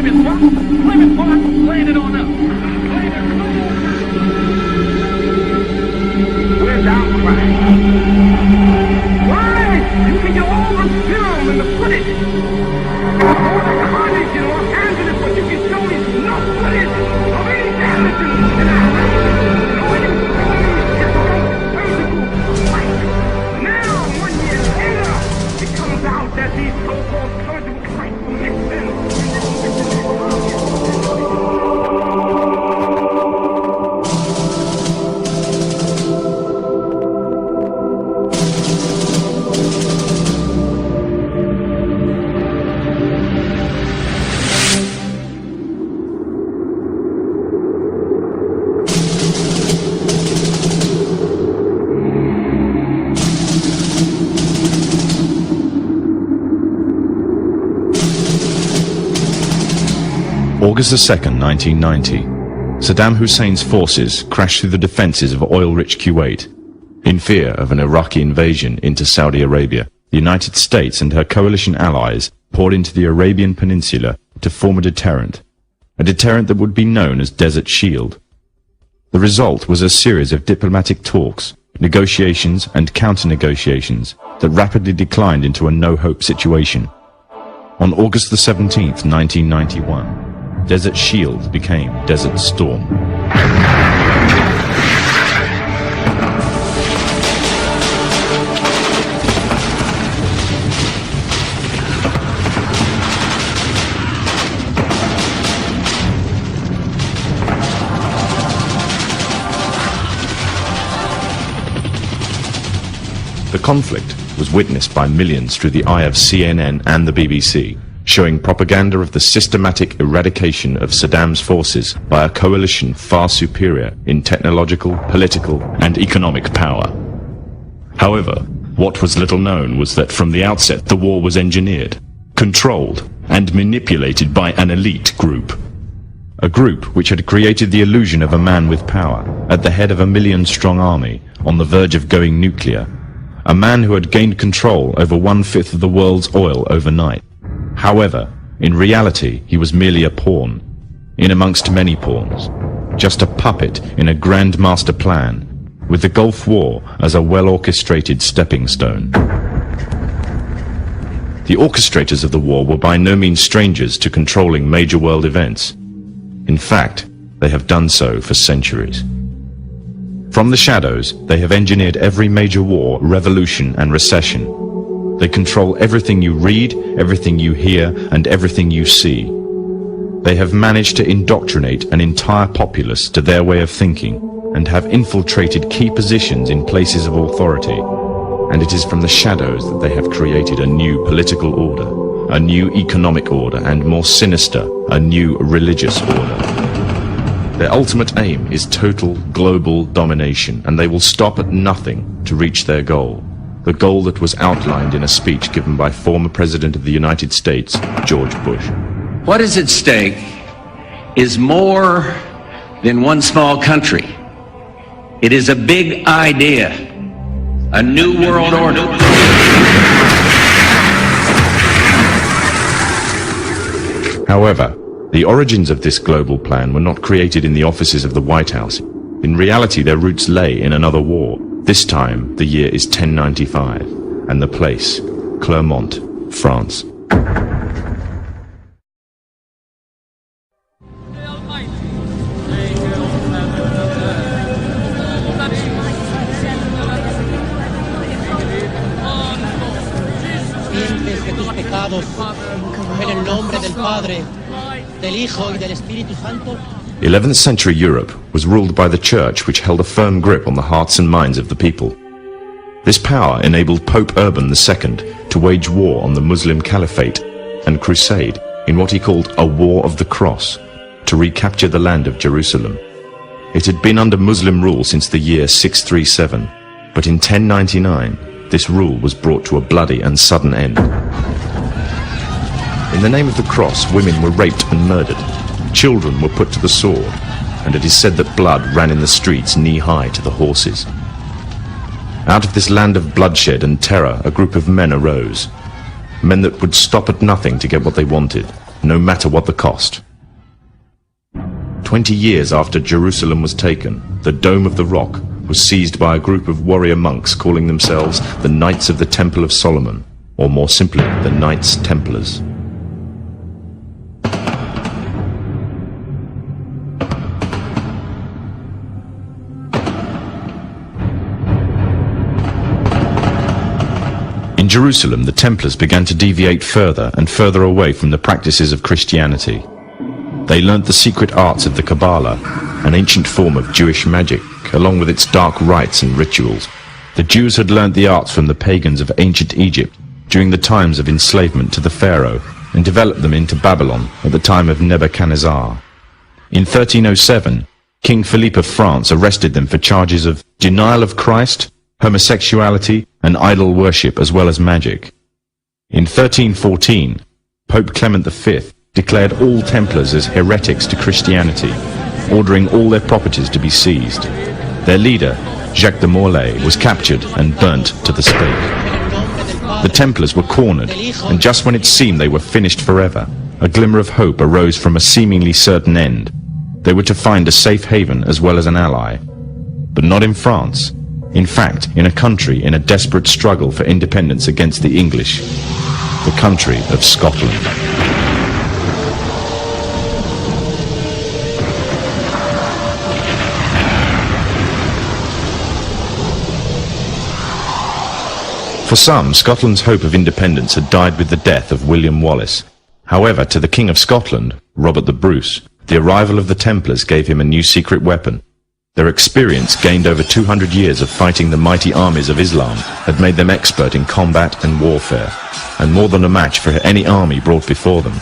Plymouth Rock, Plymouth Rock, playing it on up. Where's our crash? Why? You can get all the film and the footage. All the carnage in Los Angeles, what you can show me is no footage of any damage in Now, one year later, it comes out that these so-called surgical strikes were mixed in. August 2nd, 1990. Saddam Hussein's forces crashed through the defenses of oil-rich Kuwait. In fear of an Iraqi invasion into Saudi Arabia, the United States and her coalition allies poured into the Arabian Peninsula to form a deterrent that would be known as Desert Shield. The result was a series of diplomatic talks, negotiations and counter-negotiations that rapidly declined into a no-hope situation. On August the 17th, 1991, Desert Shield became Desert Storm. The conflict was witnessed by millions through the eye of CNN and the BBC, showing propaganda of the systematic eradication of Saddam's forces by a coalition far superior in technological, political, and economic power. However, what was little known was that from the outset the war was engineered, controlled, and manipulated by an elite group. A group which had created the illusion of a man with power, at the head of a million-strong army, on the verge of going nuclear. A man who had gained control over 1/5 of the world's oil overnight. However, in reality, he was merely a pawn, in amongst many pawns, just a puppet in a grand master plan, with the Gulf War as a well-orchestrated stepping stone. The orchestrators of the war were by no means strangers to controlling major world events. In fact, they have done so for centuries. From the shadows, they have engineered every major war, revolution, and recession. They control everything you read, everything you hear, and everything you see. They have managed to indoctrinate an entire populace to their way of thinking, and have infiltrated key positions in places of authority. And it is from the shadows that they have created a new political order, a new economic order, and more sinister, a new religious order. Their ultimate aim is total global domination, and they will stop at nothing to reach their goal. The goal that was outlined in a speech given by former President of the United States, George Bush. What is at stake is more than one small country. It is a big idea, a new world order. However, the origins of this global plan were not created in the offices of the White House. In reality, their roots lay in another war. This time, the year is 1095, and the place, Clermont, France. En el nombre del Padre, del Hijo y del Espíritu Santo. 11th century Europe was ruled by the Church, which held a firm grip on the hearts and minds of the people. This power enabled Pope Urban II to wage war on the Muslim Caliphate and crusade in what he called a War of the Cross, to recapture the land of Jerusalem. It had been under Muslim rule since the year 637, but in 1099 this rule was brought to a bloody and sudden end. In the name of the cross, women were raped and murdered. Children were put to the sword, and it is said that blood ran in the streets knee-high to the horses. Out of this land of bloodshed and terror, a group of men arose. Men that would stop at nothing to get what they wanted. no matter what the cost. 20 years after Jerusalem was taken, the Dome of the Rock was seized by a group of warrior monks calling themselves the Knights of the Temple of Solomon, or more simply, the Knights Templars. In Jerusalem, the Templars began to deviate further and further away from the practices of Christianity. They learnt the secret arts of the Kabbalah, an ancient form of Jewish magic, along with its dark rites and rituals. The Jews had learnt the arts from the pagans of ancient Egypt during the times of enslavement to the Pharaoh, and developed them into Babylon at the time of Nebuchadnezzar. In 1307, King Philippe of France arrested them for charges of denial of Christ, homosexuality, and idol worship, as well as magic. In 1314, Pope Clement V declared all Templars as heretics to Christianity, ordering all their properties to be seized. Their leader, Jacques de Morlaix, was captured and burnt to the stake. The Templars were cornered, and just when it seemed they were finished forever, a glimmer of hope arose from a seemingly certain end. They were to find a safe haven as well as an ally. But not in France. In fact, in a country in a desperate struggle for independence against the English, the country of Scotland. For some, Scotland's hope of independence had died with the death of William Wallace. However, to the King of Scotland, Robert the Bruce, the arrival of the Templars gave him a new secret weapon. Their experience, gained over 200 years of fighting the mighty armies of Islam, had made them expert in combat and warfare, and more than a match for any army brought before them.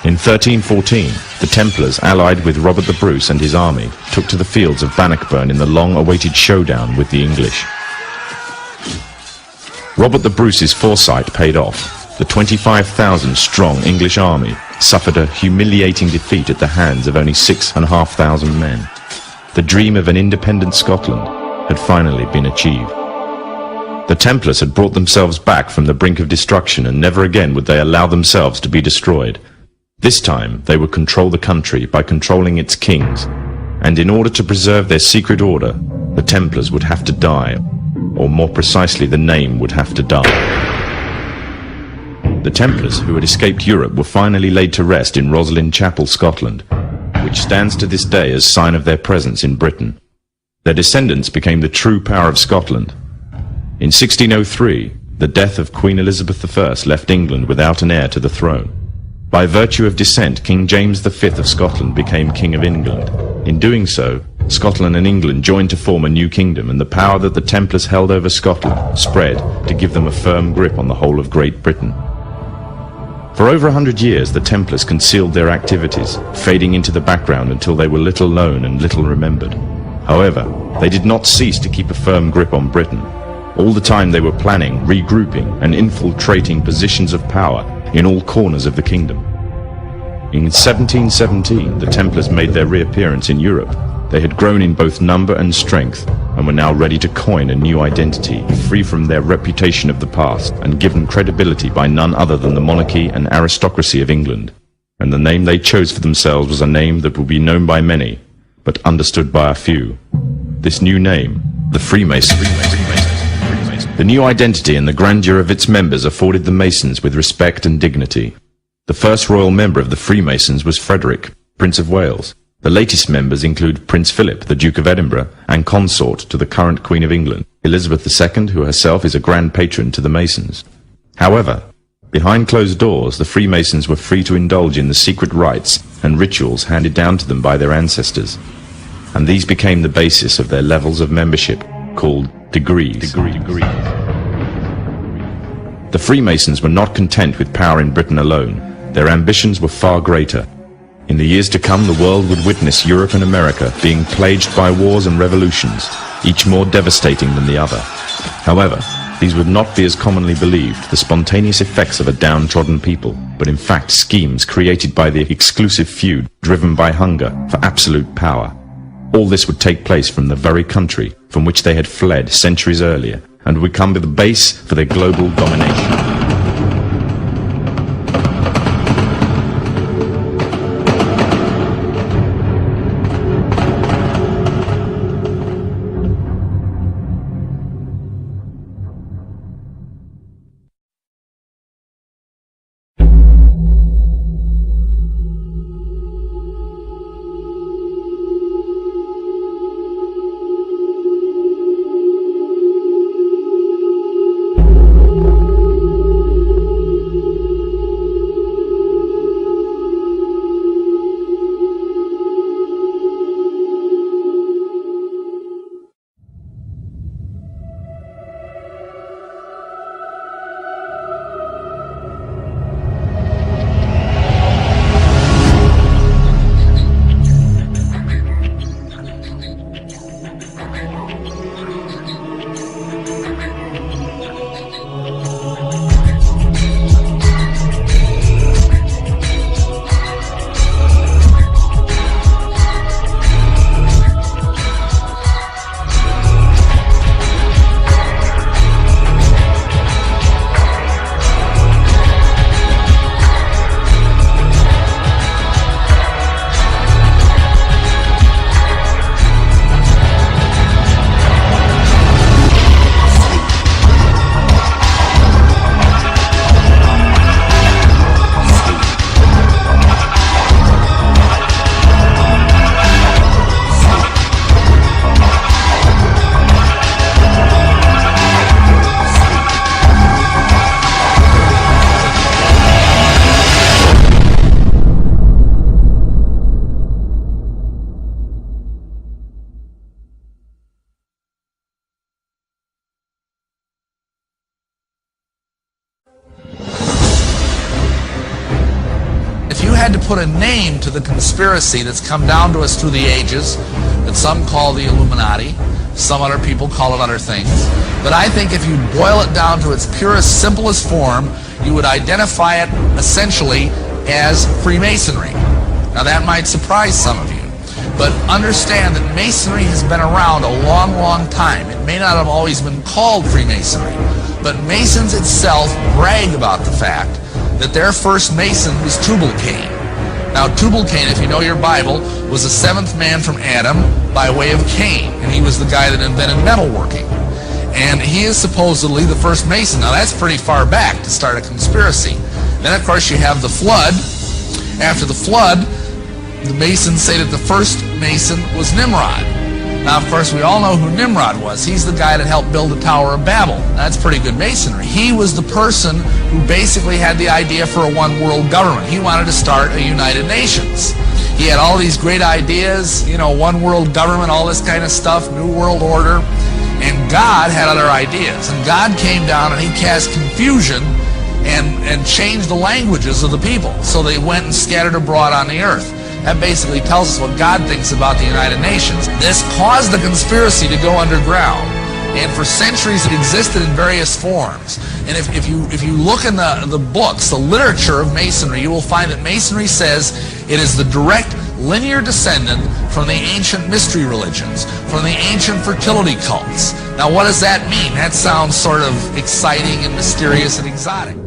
In 1314, the Templars, allied with Robert the Bruce and his army, took to the fields of Bannockburn in the long-awaited showdown with the English. Robert the Bruce's foresight paid off. The 25,000-strong English army suffered a humiliating defeat at the hands of only 6,500 men. The dream of an independent Scotland had finally been achieved. The Templars had brought themselves back from the brink of destruction, and never again would they allow themselves to be destroyed. This time they would control the country by controlling its kings, and in order to preserve their secret order, the Templars would have to die, or more precisely, the name would have to die. The Templars, who had escaped Europe, were finally laid to rest in Roslin Chapel, Scotland, which stands to this day as sign of their presence in Britain. Their descendants became the true power of Scotland. In 1603, the death of Queen Elizabeth I left England without an heir to the throne. By virtue of descent, King James V of Scotland became King of England. In doing so, Scotland and England joined to form a new kingdom, and the power that the Templars held over Scotland spread to give them a firm grip on the whole of Great Britain. For over 100 years, the Templars concealed their activities, fading into the background until they were little known and little remembered. However, they did not cease to keep a firm grip on Britain. All the time they were planning, regrouping, and infiltrating positions of power in all corners of the kingdom. In 1717, the Templars made their reappearance in Europe. They had grown in both number and strength, and were now ready to coin a new identity, free from their reputation of the past, and given credibility by none other than the monarchy and aristocracy of England. And the name they chose for themselves was a name that would be known by many, but understood by a few. This new name, the Freemasons. The new identity and the grandeur of its members afforded the Masons with respect and dignity. The first royal member of the Freemasons was Frederick, Prince of Wales. The latest members include Prince Philip, the Duke of Edinburgh, and consort to the current Queen of England, Elizabeth II, who herself is a grand patron to the Masons. However, behind closed doors, the Freemasons were free to indulge in the secret rites and rituals handed down to them by their ancestors, and these became the basis of their levels of membership, called degrees. The Freemasons were not content with power in Britain alone. Their ambitions were far greater. In the years to come, the world would witness Europe and America being plagued by wars and revolutions, each more devastating than the other. However, these would not be as commonly believed, the spontaneous effects of a downtrodden people, but in fact schemes created by the exclusive few, driven by hunger for absolute power. All this would take place from the very country from which they had fled centuries earlier, and would become the base for their global domination. put a name to the conspiracy that's come down to us through the ages, that some call the Illuminati, some other people call it other things. But I think if you boil it down to its purest, simplest form, you would identify it essentially as Freemasonry. Now that might surprise some of you, but understand that Masonry has been around a long, long time. It may not have always been called Freemasonry, but Masons itself brag about the fact that their first Mason was Tubal-Cain. Now Tubal-Cain, if you know your Bible, was the seventh man from Adam by way of Cain, and he was the guy that invented metalworking. And he is supposedly the first Mason. Now that's pretty far back to start a conspiracy. Then of course you have the flood. After the flood, the Masons say that the first Mason was Nimrod. Now, of course, we all know who Nimrod was. He's the guy that helped build the Tower of Babel. That's pretty good Masonry. He was the person who basically had the idea for a one-world government. He wanted to start a United Nations. He had all these great ideas, you know, one-world government, all this kind of stuff, New World Order. And God had other ideas. And God came down and he cast confusion and changed the languages of the people. So they went and scattered abroad on the earth. That basically tells us what God thinks about the United Nations. This caused the conspiracy to go underground, and for centuries it existed in various forms. And if you look in the books, the literature of Masonry, you will find that Masonry says it is the direct linear descendant from the ancient mystery religions, from the ancient fertility cults. Now what does that mean? That sounds sort of exciting and mysterious and exotic.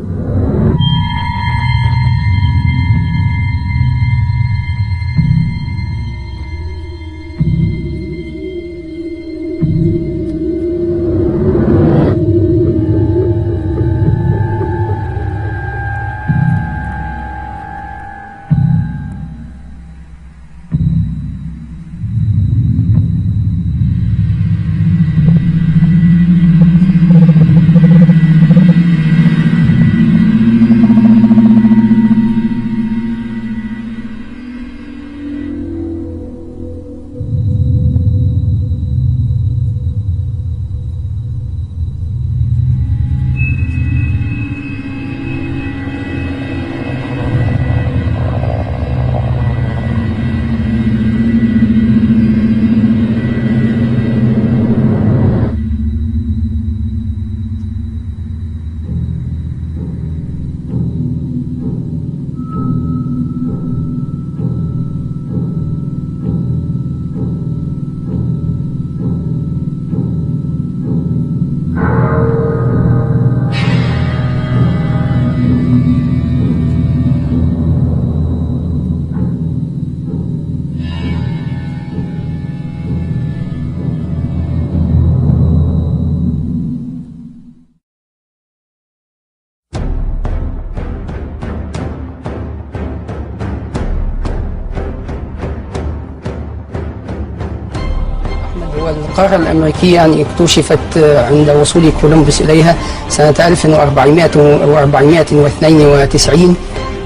القارة الأمريكية يعني اكتشفت عند وصول كولومبوس إليها سنة 1492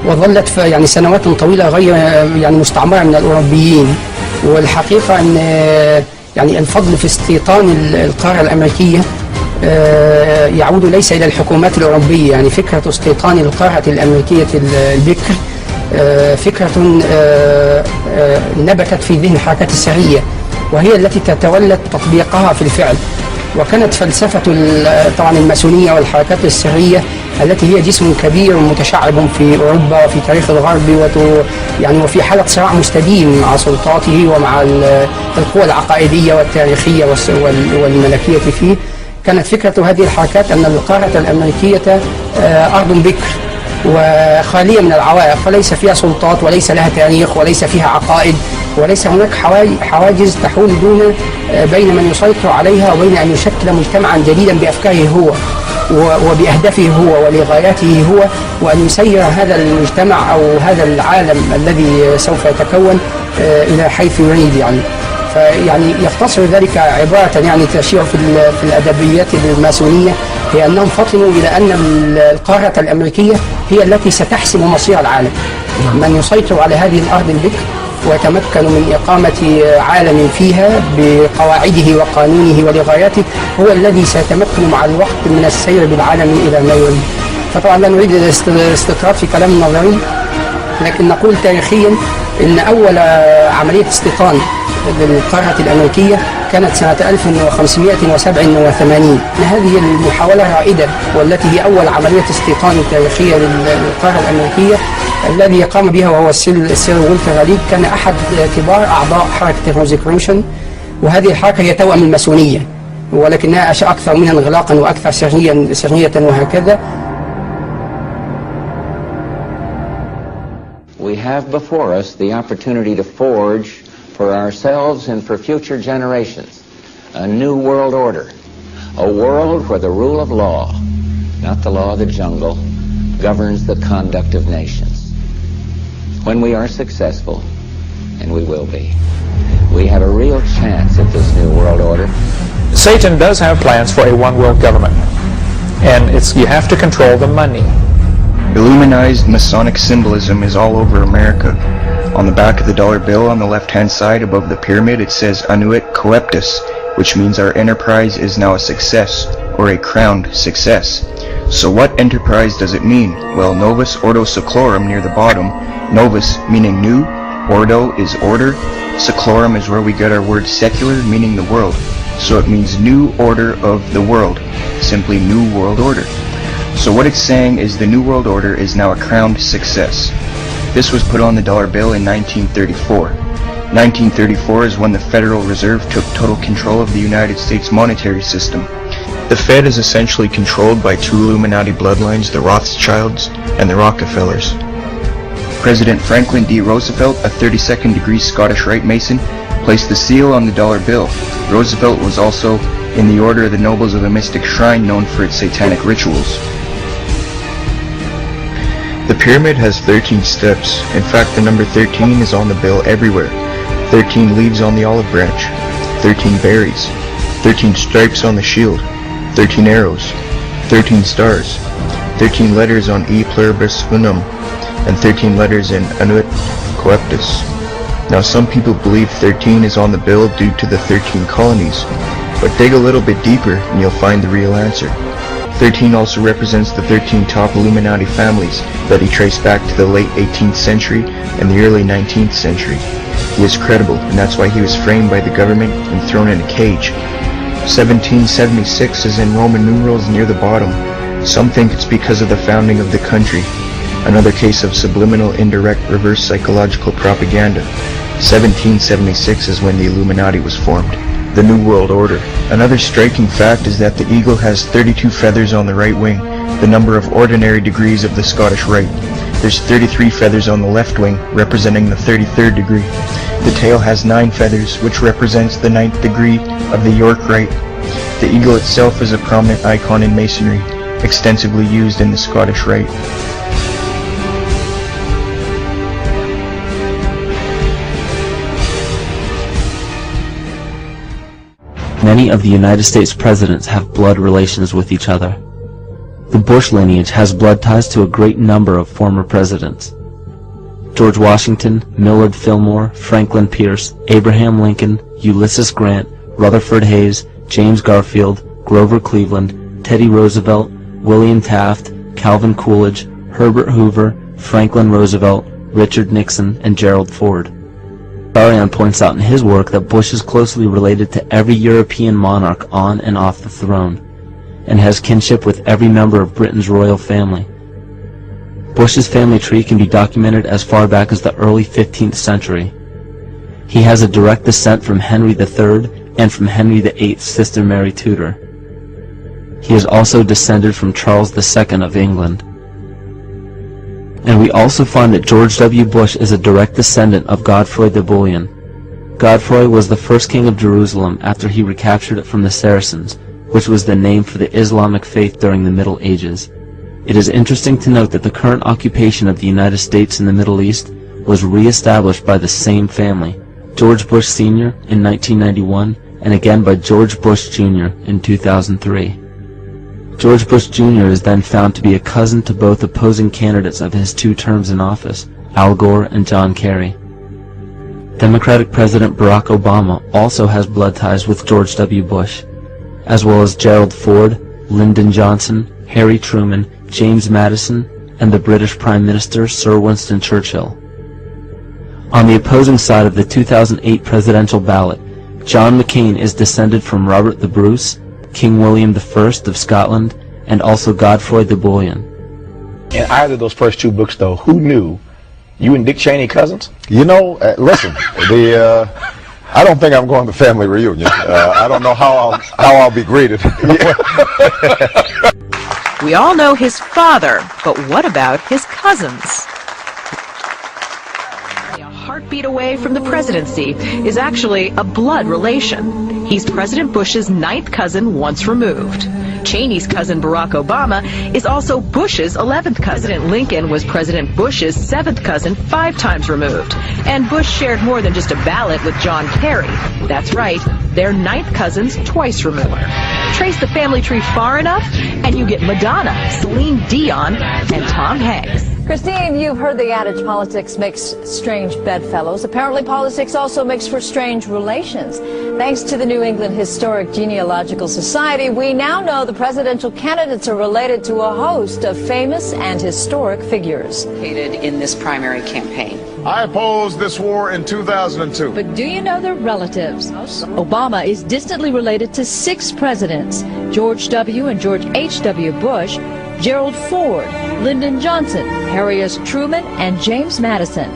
وظلت يعني سنوات طويلة غير يعني مستعمرة من الأوروبيين. والحقيقة أن يعني الفضل في استيطان القارة الأمريكية يعود ليس إلى الحكومات الأوروبية. يعني فكرة استيطان القارة الأمريكية البكر فكرة نبتت في ذهن الحركات السرية، وهي التي تتولى تطبيقها في الفعل. وكانت فلسفة طبعا الماسونية والحركات السرية التي هي جسم كبير متشعب في أوروبا وفي تاريخ الغرب يعني وفي حالة صراع مستديم مع سلطاته ومع القوى العقائدية والتاريخية والملكية فيه. كانت فكرة هذه الحركات أن القارة الأمريكية أرض بكر وخالية من العوائق، فليس فيها سلطات وليس لها تاريخ وليس فيها عقائد وليس هناك حواجز تحول بين من يسيطر عليها وبين أن يشكل مجتمعا جديدا بأفكاره هو وبأهدافه هو ولغاياته هو، وأن يسير هذا المجتمع أو هذا العالم الذي سوف يتكون إلى حيث يريد. فيعني يختصر ذلك عبارة يعني تشير في الأدبيات الماسونية، هي أنهم فطنوا إلى أن القارة الأمريكية هي التي ستحسم مصير العالم. من يسيطر على هذه الأرض البكر ويتمكن من إقامة عالم فيها بقواعده وقانونه ولغاياته هو الذي سيتمكن مع الوقت من السير بالعالم إلى ما يريد. فطبعا لا نريد الاستطراد في كلام نظري، لكن نقول تاريخيا ان اول عملية استيطان للقارة الامريكية كانت سنة 1587. هذه المحاولة رائدة والتي هي اول عملية استيطان تاريخية للقارة الامريكية الذي قام بها وهو السير والتر راليج. كان احد كبار اعضاء حركة الروزيكروشن، وهذه الحركة هي توأم الماسونية ولكنها اكثر منها انغلاقا واكثر سرية وهكذا. We have before us the opportunity to forge for ourselves and for future generations a new world order, a world where the rule of law, not the law of the jungle, governs the conduct of nations. When we are successful, and we will be, we have a real chance at this new world order. Satan does have plans for a one-world government, and you have to control the money. Illuminized Masonic symbolism is all over America. On the back of the dollar bill on the left-hand side above the pyramid it says Annuit Coeptus, which means our enterprise is now a success, or a crowned success. So what enterprise does it mean? Well, Novus Ordo Seclorum near the bottom, Novus meaning new, Ordo is order, Seclorum is where we get our word secular, meaning the world. So it means new order of the world, simply new world order. So what it's saying is the New World Order is now a crowned success. This was put on the dollar bill in 1934. 1934 is when the Federal Reserve took total control of the United States monetary system. The Fed is essentially controlled by two Illuminati bloodlines, the Rothschilds and the Rockefellers. President Franklin D. Roosevelt, a 32nd degree Scottish Rite Mason, placed the seal on the dollar bill. Roosevelt was also in the Order of the Nobles of a mystic shrine known for its satanic rituals. The pyramid has 13 steps. In fact, the number 13 is on the bill everywhere. 13 leaves on the olive branch, 13 berries, 13 stripes on the shield, 13 arrows, 13 stars, 13 letters on E pluribus unum, and 13 letters in Annuit Coeptus. Now some people believe 13 is on the bill due to the 13 colonies, but dig a little bit deeper and you'll find the real answer. 13 also represents the 13 top Illuminati families that he traced back to the late 18th century and the early 19th century. He is credible, and that's why he was framed by the government and thrown in a cage. 1776 is in Roman numerals near the bottom. Some think it's because of the founding of the country. Another case of subliminal, indirect, reverse psychological propaganda. 1776 is when the Illuminati was formed. The New World Order. Another striking fact is that the eagle has 32 feathers on the right wing, the number of ordinary degrees of the Scottish Rite. There's 33 feathers on the left wing, representing the 33rd degree. The tail has 9 feathers, which represents the 9th degree of the York Rite. The eagle itself is a prominent icon in Masonry, extensively used in the Scottish Rite. Many of the United States presidents have blood relations with each other. The Bush lineage has blood ties to a great number of former presidents. George Washington, Millard Fillmore, Franklin Pierce, Abraham Lincoln, Ulysses Grant, Rutherford Hayes, James Garfield, Grover Cleveland, Teddy Roosevelt, William Taft, Calvin Coolidge, Herbert Hoover, Franklin Roosevelt, Richard Nixon, and Gerald Ford. Barian points out in his work that Bush is closely related to every European monarch on and off the throne, and has kinship with every member of Britain's royal family. Bush's family tree can be documented as far back as the early 15th century. He has a direct descent from Henry III and from Henry VIII's sister Mary Tudor. He is also descended from Charles II of England. And we also find that George W. Bush is a direct descendant of Godfrey de Bouillon. Godfrey was the first king of Jerusalem after he recaptured it from the Saracens, which was the name for the Islamic faith during the Middle Ages. It is interesting to note that the current occupation of the United States in the Middle East was re-established by the same family, George Bush Sr. in 1991, and again by George Bush Jr. in 2003. George Bush Jr. is then found to be a cousin to both opposing candidates of his 2 terms in office, Al Gore and John Kerry. Democratic President Barack Obama also has blood ties with George W. Bush, as well as Gerald Ford, Lyndon Johnson, Harry Truman, James Madison, and the British Prime Minister Sir Winston Churchill. On the opposing side of the 2008 presidential ballot, John McCain is descended from Robert the Bruce, King William I of Scotland, and also Godfrey the Bullion. In either of those first two books, though, who knew you and Dick Cheney cousins? You know, listen, I don't think I'm going to the family reunion. I don't know how I'll be greeted. We all know his father, but what about his cousins? A heartbeat away from the presidency is actually a blood relation. He's President Bush's 9th cousin once removed. Cheney's cousin Barack Obama is also Bush's 11th cousin. President Lincoln was President Bush's 7th cousin 5 times removed. And Bush shared more than just a ballot with John Kerry. That's right, they're 9th cousins twice removed. Trace the family tree far enough, and you get Madonna, Celine Dion, and Tom Hanks. Christine, you've heard the adage politics makes strange bedfellows. Apparently politics also makes for strange relations. Thanks to the New England Historic Genealogical Society, we now know the presidential candidates are related to a host of famous and historic figures. In this primary campaign. I opposed this war in 2002. But do you know their relatives? Obama is distantly related to 6 presidents: George W. and George H.W. Bush, Gerald Ford, Lyndon Johnson, Harry S. Truman, and James Madison.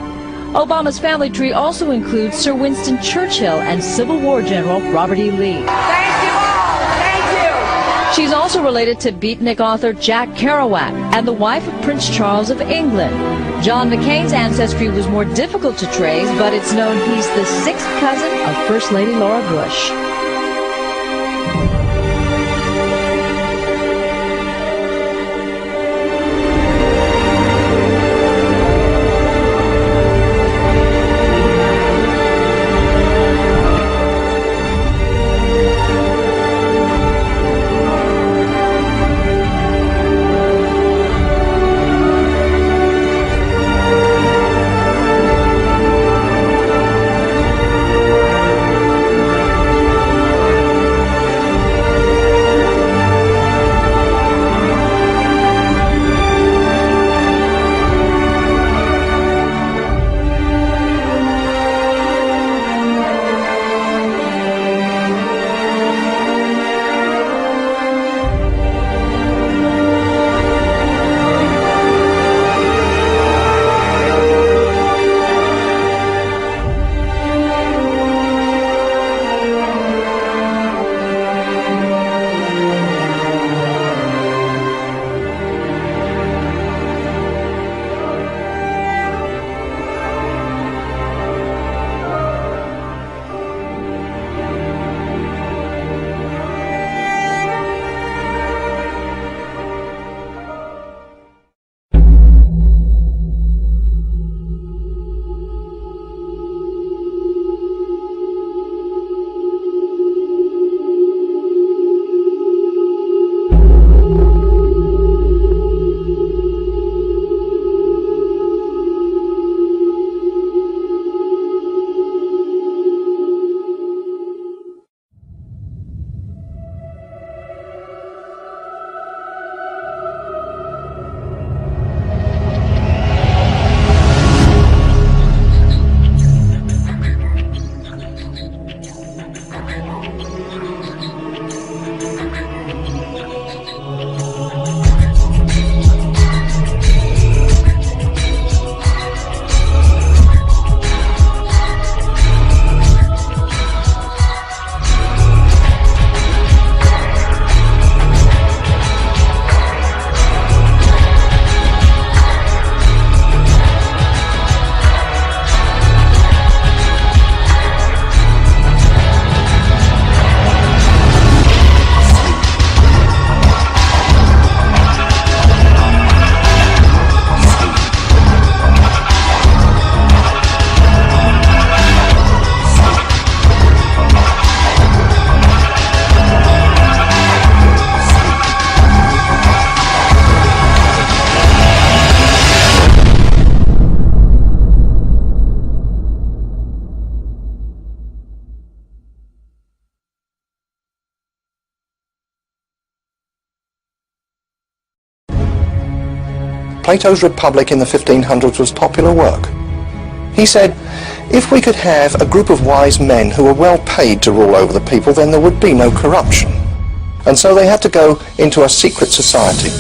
Obama's family tree also includes Sir Winston Churchill and Civil War General Robert E. Lee. Thank you all. Thank you. She's also related to beatnik author Jack Kerouac and the wife of Prince Charles of England. John McCain's ancestry was more difficult to trace, but it's known he's the 6th cousin of First Lady Laura Bush. Plato's Republic in the 1500s was popular work. He said, if we could have a group of wise men who were well paid to rule over the people, then there would be no corruption. And so they had to go into a secret society.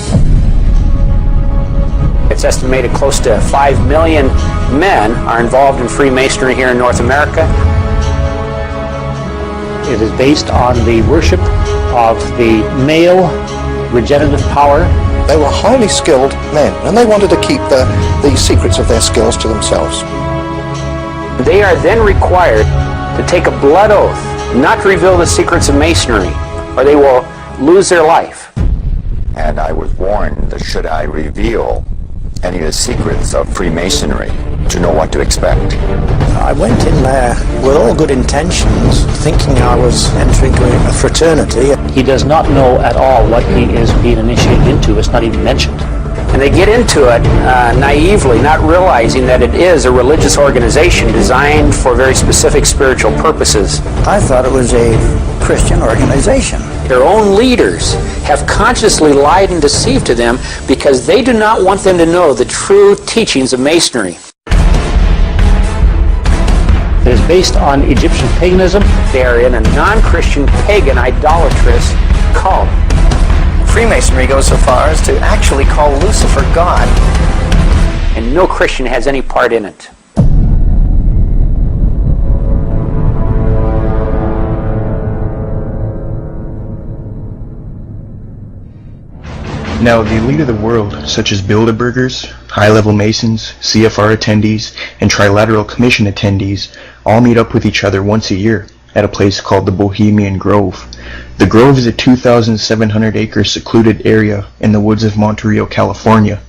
It's estimated close to 5 million men are involved in Freemasonry here in North America. It is based on the worship of the male regenerative power. They were highly skilled men, and they wanted to keep the secrets of their skills to themselves. They are then required to take a blood oath not to reveal the secrets of Masonry, or they will lose their life. And I was warned that should I reveal any of the secrets of Freemasonry, to know what to expect. I went in there with all good intentions, thinking I was entering a fraternity. He does not know at all what he is being initiated into. It's not even mentioned. And they get into it naively, not realizing that it is a religious organization designed for very specific spiritual purposes. I thought it was a Christian organization. Their own leaders have consciously lied and deceived to them because they do not want them to know the true teachings of Masonry. It is based on Egyptian paganism. They are in a non-Christian, pagan, idolatrous cult. Freemasonry goes so far as to actually call Lucifer God. And no Christian has any part in it. Now, the elite of the world, such as Bilderbergers, high-level Masons, CFR attendees, and Trilateral Commission attendees, all meet up with each other once a year at a place called the Bohemian Grove. The Grove is a 2,700-acre secluded area in the woods of Monterey, California.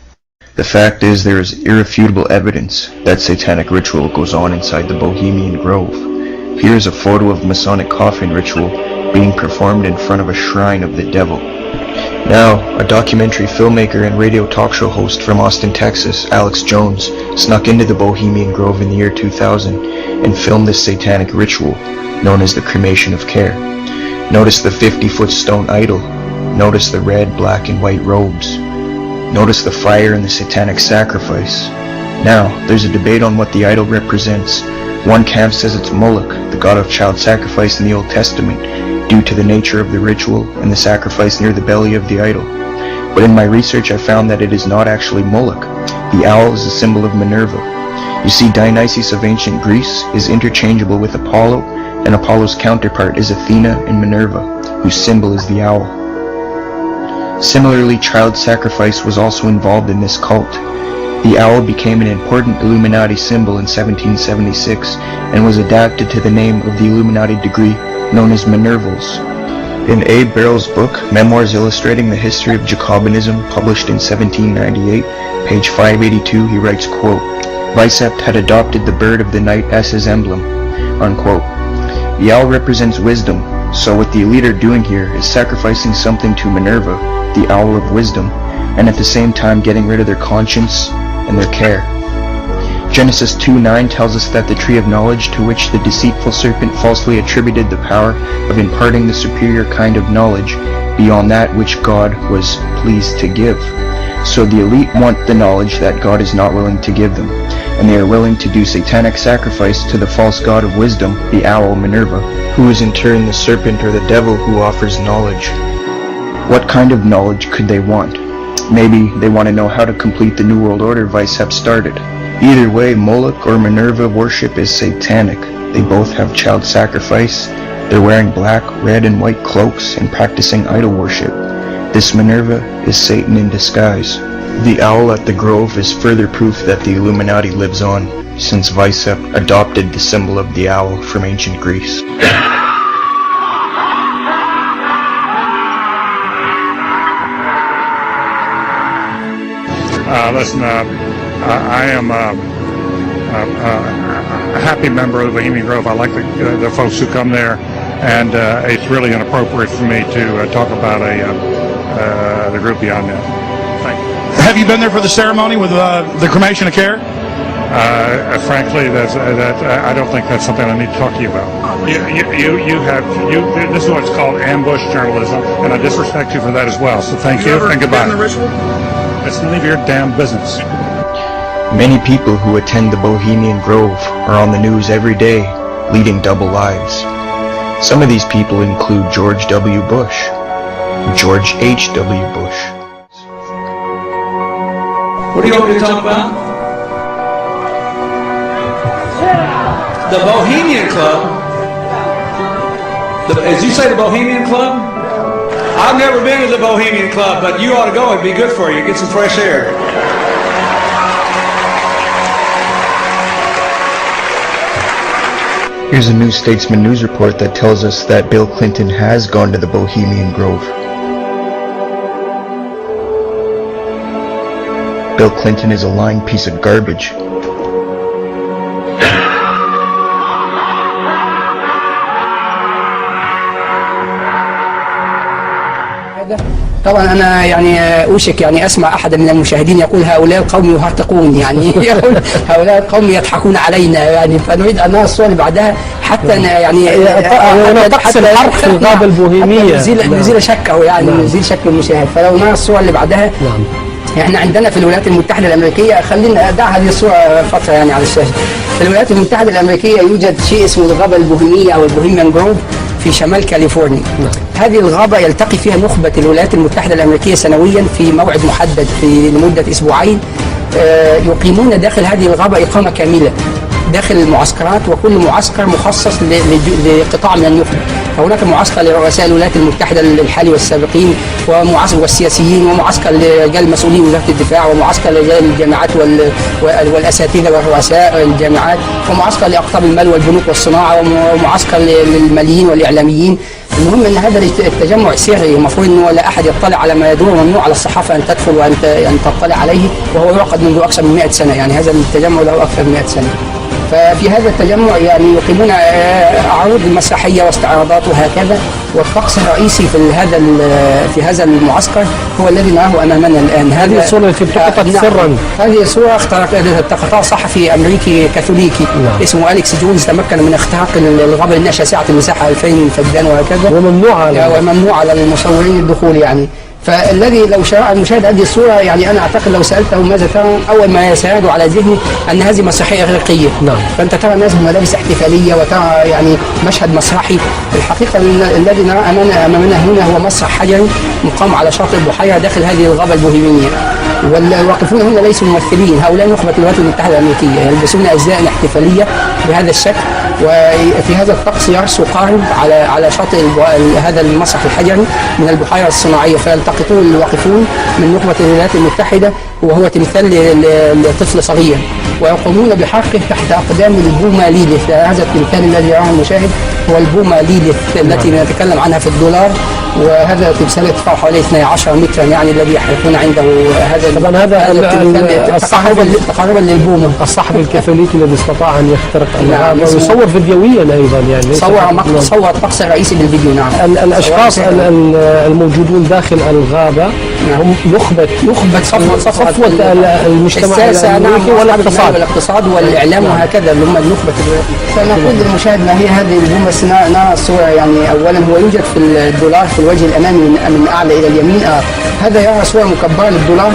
The fact is, there is irrefutable evidence that satanic ritual goes on inside the Bohemian Grove. Here is a photo of Masonic coffin ritual being performed in front of a shrine of the devil. Now, a documentary filmmaker and radio talk show host from Austin, Texas, Alex Jones, snuck into the Bohemian Grove in the year 2000 and filmed this satanic ritual known as the cremation of care. Notice the 50-foot stone idol. Notice the red, black, and white robes. Notice the fire and the satanic sacrifice. Now, there's a debate on what the idol represents. One camp says it's Moloch, the god of child sacrifice in the Old Testament, due to the nature of the ritual and the sacrifice near the belly of the idol. But in my research I found that it is not actually Moloch. The owl is a symbol of Minerva. You see, Dionysus of ancient Greece is interchangeable with Apollo, and Apollo's counterpart is Athena and Minerva, whose symbol is the owl. Similarly, child sacrifice was also involved in this cult. The owl became an important Illuminati symbol in 1776 and was adapted to the name of the Illuminati degree known as Minervals. In Abe Barrow's book, Memoirs Illustrating the History of Jacobinism, published in 1798, page 582, he writes, quote, Vicept had adopted the bird of the night as his emblem, unquote. The owl represents wisdom, so what the elite are doing here is sacrificing something to Minerva, the owl of wisdom, and at the same time getting rid of their conscience and their care. Genesis 2:9 tells us that the tree of knowledge, to which the deceitful serpent falsely attributed the power of imparting the superior kind of knowledge beyond that which God was pleased to give. So the elite want the knowledge that God is not willing to give them, and they are willing to do satanic sacrifice to the false god of wisdom, the owl Minerva, who is in turn the serpent or the devil who offers knowledge. What kind of knowledge could they want? Maybe they want to know how to complete the New World Order Vicept started. Either way, Moloch or Minerva worship is satanic. They both have child sacrifice. They're wearing black, red, and white cloaks and practicing idol worship. This Minerva is Satan in disguise. The owl at the Grove is further proof that the Illuminati lives on, since Vicept adopted the symbol of the owl from ancient Greece. Listen, I am a happy member of the Bohemian Grove. I like the folks who come there, and it's really inappropriate for me to talk about the group beyond that. Thank you. Have you been there for the ceremony with the cremation of care? Frankly, I don't think that's something I need to talk to you about. This is what's called ambush journalism, and I disrespect you for that as well. So thank you and goodbye. That's none of your damn business. Many people who attend the Bohemian Grove are on the news every day, leading double lives. Some of these people include George W. Bush, George H.W. Bush. What do you want me to talk about? The Bohemian Club. As you say, the Bohemian Club? I've never been to the Bohemian Club, but you ought to go. It'd be good for you. Get some fresh air. Here's a New Statesman news report that tells us that Bill Clinton has gone to the Bohemian Grove. Bill Clinton is a lying piece of garbage. طبعا انا يعني اوشك يعني اسمع احد من المشاهدين يقول هؤلاء القوم يهرطقون، يعني يقول هؤلاء القوم يضحكون علينا، يعني فنريد ان نرى الصور اللي بعدها حتى يعني طقس الحرق في الغابة البوهيمية نزيل شكه، يعني نزيل شك المشاهد. فلو نرى الصور اللي بعدها. احنا عندنا في الولايات المتحدة الامريكية، خلينا ادع هذه الصورة فترة يعني على الشاشة. في الولايات المتحدة الامريكية يوجد شيء اسمه الغابة البوهيمية او البوهيميان جروف في شمال كاليفورنيا. هذه الغابة يلتقي فيها نخبة الولايات المتحدة الأمريكية سنويا في موعد محدد لمدة أسبوعين، يقيمون داخل هذه الغابة إقامة كاملة داخل المعسكرات، وكل معسكر مخصص لقطاع من النخبة. فهناك معسكر لرؤساء الولايات المتحدة الحالي والسابقين ومعسكر والسياسيين، ومعسكر لرجال مسؤولين وزارة الدفاع، ومعسكر لرجال الجامعات والأساتذة ورؤساء الجامعات، ومعسكر لأقطاب المال والبنوك والصناعة، ومعسكر للماليين والإعلاميين. المهم ان هذا التجمع سري، المفروض انه لا احد يطلع على ما يدور، ممنوع على الصحافه ان تدخل وان تطلع عليه، وهو يعقد منذ اكثر من 100 سنه، يعني هذا التجمع له اكثر من 100 سنه. ففي هذا التجمع يعني يقيمون عروض مسرحيه واستعراضات وهكذا، والطقس الرئيسي في هذا المعسكر هو الذي نراه امامنا الان. هذه الصوره التي التقطت سرا. هذه الصوره التقطها صحفي امريكي كاثوليكي اسمه أليكس جونز، تمكن من اختراق الغابه لانها شاسعه المساحه 2000 فدان وهكذا، وممنوع على المصورين الدخول يعني. فالذي لو شرع المشاهد هذه الصورة، يعني أنا أعتقد لو سألته ماذا ترى، أول ما سيرد على ذهني أن هذه مسرحية إغريقية. فأنت ترى ناس بملابس احتفالية، وترى يعني مشهد مسرحي. الحقيقة الذي نرى أمامنا هنا هو مسرح حجري مقام على شاطئ البحيرة داخل هذه الغابة البوهيمية، والواقفون هنا ليسوا ممثلين، هؤلاء نخبة الولايات المتحدة الأمريكية يلبسون أزياء احتفالية بهذا الشكل، وفي هذا الطقس يرسو قارب على شاطئ هذا المسرح الحجري من البحيرة الصناعية، فيلتقطون الواقفون من نخبة الولايات المتحدة، وهو تمثال لطفل صغير، ويقومون بحرقه تحت أقدام البومة ليليث. هذا التمثال الذي يراه المشاهد هو البومة ليليث التي نتكلم عنها في الدولار، وهذا تمثال ارتفاعه حوالي 12 مترا، يعني الذي يحرقون عنده هذا. طبعا هذا تقربا للبومه. الصحفي الكاثوليكي الذي استطاع ان يخترق الغابه ويصور فيديويا ايضا، يعني صور الطقس الرئيسي بالفيديو. نعم. الاشخاص الموجودون داخل الغابه هم نخبه صفوه المجتمع الامريكي والاقتصاد والاعلام وهكذا، اللي هم النخبه. فنقول للمشاهد ما هي هذه البومه. نرى الصوره، يعني اولا هو يوجد في الدولار في الوجه الامامي من اعلى الى اليمين. هذا يرى صوره مكبره للدولار،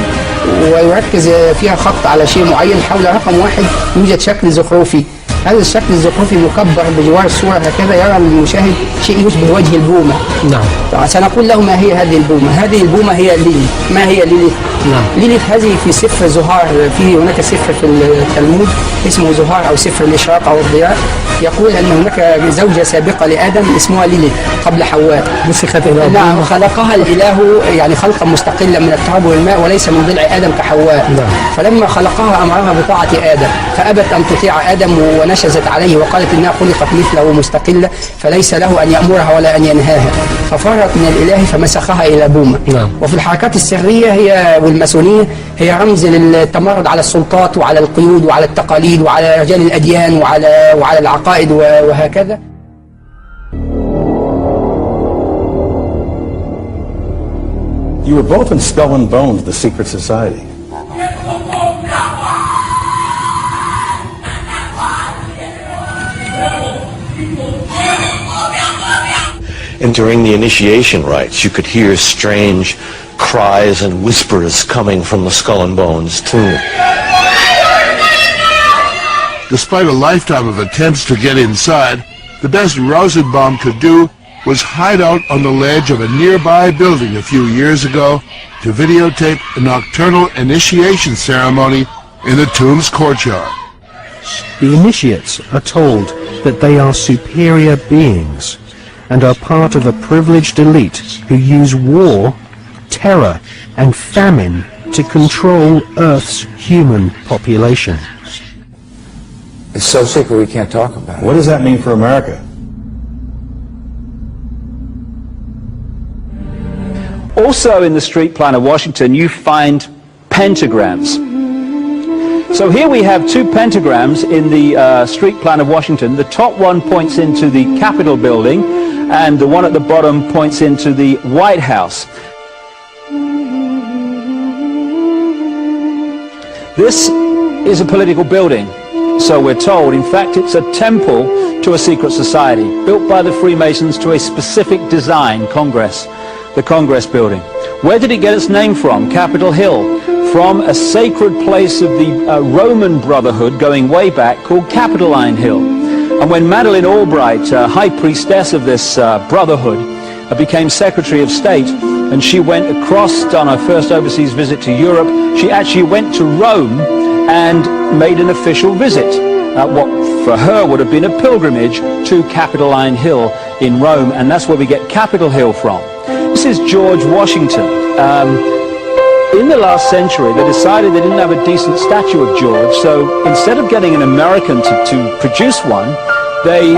ويركز فيها خط على شيء معين حول رقم 1 يوجد شكل زخرفي. هذا الشكل الزخرفي مكبر بجوار الصورة هكذا، يرى المشاهد شيء يشبه وجه البومة. نعم. سنقول له ما هي هذه البومة. هذه البومة هي ليليث. ما هي ليليث؟ نعم. ليليث هذه في سفر زهار، هناك سفر في التلمود اسمه زهار أو سفر الإشراق أو الضياء، يقول أن هناك زوجة سابقة لآدم اسمها ليليث قبل حواء. مسخت إلى نعم. خلقها الإله يعني خلقا مستقلا من التراب والماء، وليس من ضلع آدم كحواء. نعم. فلما خلقها أمرها بطاعة آدم، فأبت أن تطيع آدم ونشزت عليه، وقالت إنها خلقت مثله مستقلة، فليس له أن يأمرها ولا أن ينهاها، ففرت من الإله فمسخها إلى بومة. نعم. وفي الحركات السرية والماسونية هي رمز للتمرد على السلطات وعلى القيود وعلى التقاليد وعلى رجال الأديان وعلى العقائد وهكذا. You were both in Skull and Bones, the secret society. And during the initiation rites, you could hear strange cries and whispers coming from the Skull and Bones tomb. Despite a lifetime of attempts to get inside, the best Rosenbaum could do was hide out on the ledge of a nearby building a few years ago to videotape a nocturnal initiation ceremony in the tomb's courtyard. The initiates are told that they are superior beings and are part of a privileged elite who use war, terror and famine to control Earth's human population. It's so secret we can't talk about it. What does that mean for America? Also in the street plan of Washington, you find pentagrams. So here we have two pentagrams in the street plan of Washington. The top one points into the Capitol building, and the one at the bottom points into the White House. This is a political building, so we're told. In fact, it's a temple to a secret society, built by the Freemasons to a specific design, Congress, the Congress building. Where did it get its name from? Capitol Hill, from a sacred place of the Roman Brotherhood going way back called Capitoline Hill. And when Madeleine Albright, high priestess of this brotherhood, became Secretary of State, and she went across on her first overseas visit to Europe, she actually went to Rome and made an official visit, what for her would have been a pilgrimage to Capitoline Hill in Rome, and that's where we get Capitol Hill from. This is George Washington. In the last century, they decided they didn't have a decent statue of George, so instead of getting an American to produce one, they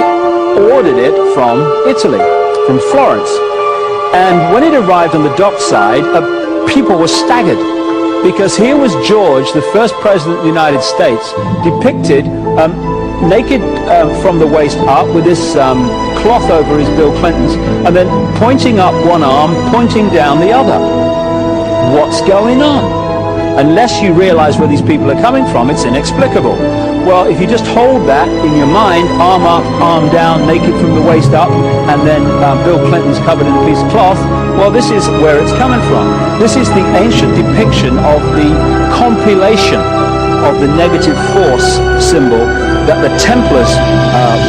ordered it from Italy, from Florence. And when it arrived on the dockside, people were staggered, because here was George, the first president of the United States, depicted naked from the waist up with this cloth over his Bill Clinton's, and then pointing up one arm, pointing down the other. What's going on? Unless you realize where these people are coming from, it's inexplicable. Well, if you just hold that in your mind, arm up, arm down, naked from the waist up, and then Bill Clinton's covered in a piece of cloth, well, this is where it's coming from. This is the ancient depiction of the compilation of the negative force symbol that the Templars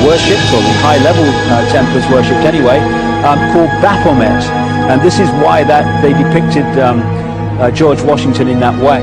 worshipped, or the high-level Templars worshipped anyway, called Baphomet. And this is why that they depicted George Washington in that way.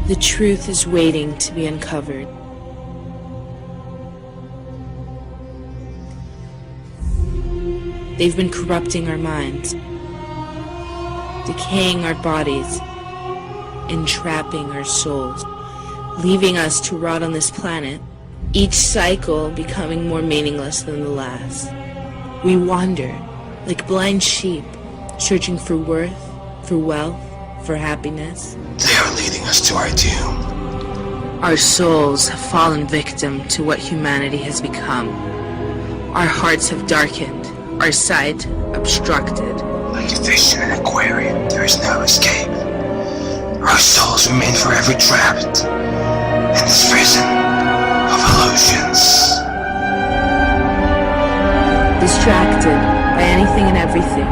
The truth is waiting to be uncovered. They've been corrupting our minds, decaying our bodies, entrapping our souls, leaving us to rot on this planet, each cycle becoming more meaningless than the last. We wander like blind sheep, searching for worth, for wealth, for happiness. They are leading us to our doom. Our souls have fallen victim to what humanity has become. Our hearts have darkened, our sight obstructed. Like a fish in an aquarium, there is no escape. Our souls remain forever trapped in this prison of illusions. Distracted by anything and everything,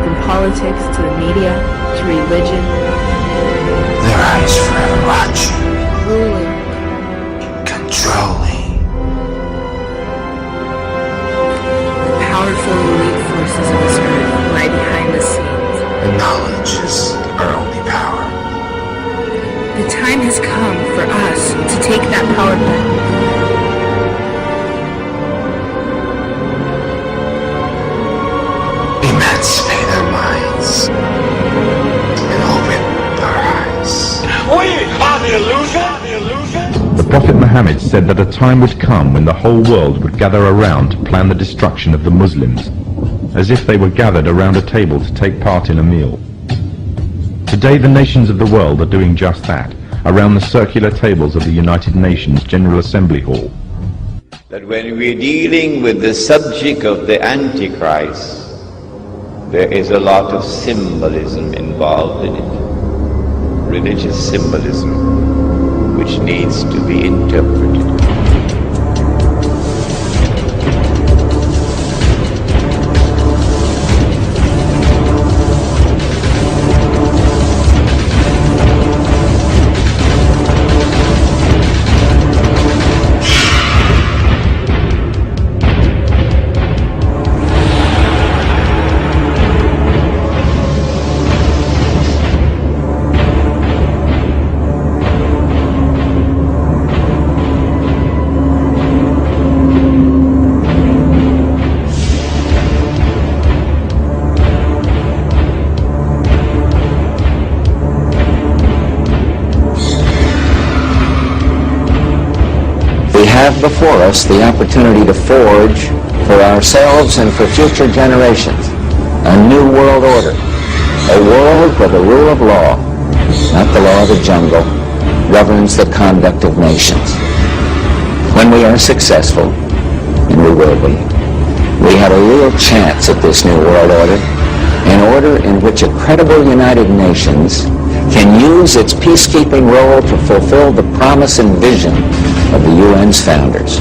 from politics to the media to religion. Their eyes forever watching, ruling, controlling. The powerful elite forces of this earth lie behind the scenes. And knowledge is our only power. The time has come for us to take that power back. Emancipate our minds and open our eyes. We are the illusion. The Prophet Muhammad said that a time would come when the whole world would gather around to plan the destruction of the Muslims, as if they were gathered around a table to take part in a meal. Today the nations of the world are doing just that, around the circular tables of the United Nations General Assembly Hall. That when we're dealing with the subject of the Antichrist, there is a lot of symbolism involved in it, religious symbolism, which needs to be interpreted. Have before us the opportunity to forge for ourselves and for future generations a new world order, a world where the rule of law, not the law of the jungle, governs the conduct of nations. When we are successful, and we will be, we have a real chance at this new world order, an order in which a credible United Nations can use its peacekeeping role to fulfill the promise and vision of the UN's founders.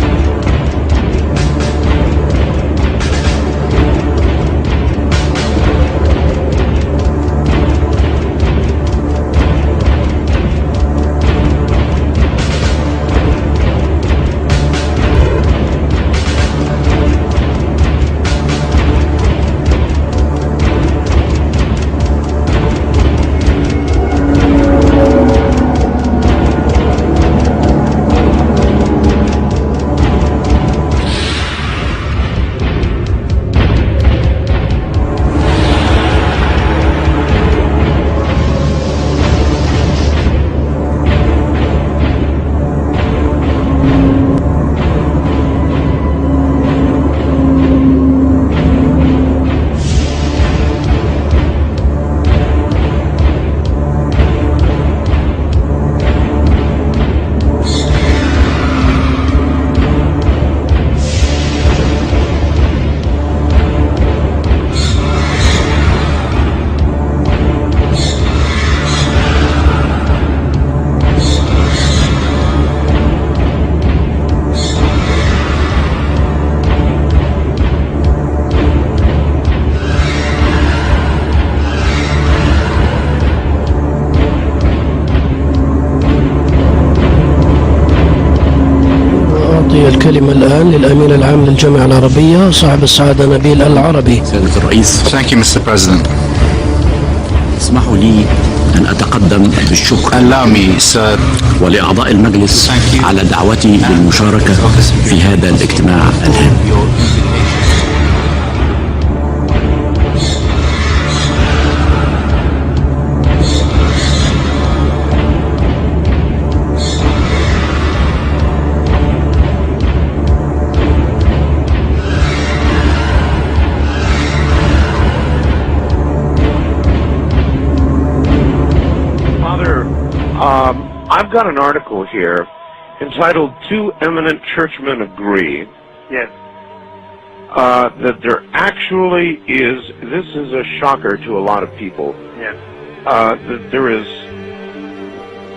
الكلمة الآن للأمين العام للجامعة العربية صاحب السعادة نبيل العربي. سيادة الرئيس. Thank you, Mr. President. اسمحوا لي أن أتقدم بالشكر ولأعضاء المجلس على دعوتي للمشاركة في هذا الاجتماع الهام. I've got an article here entitled "Two Eminent Churchmen Agree." Yes. That there actually is, this is a shocker to a lot of people. Yes. That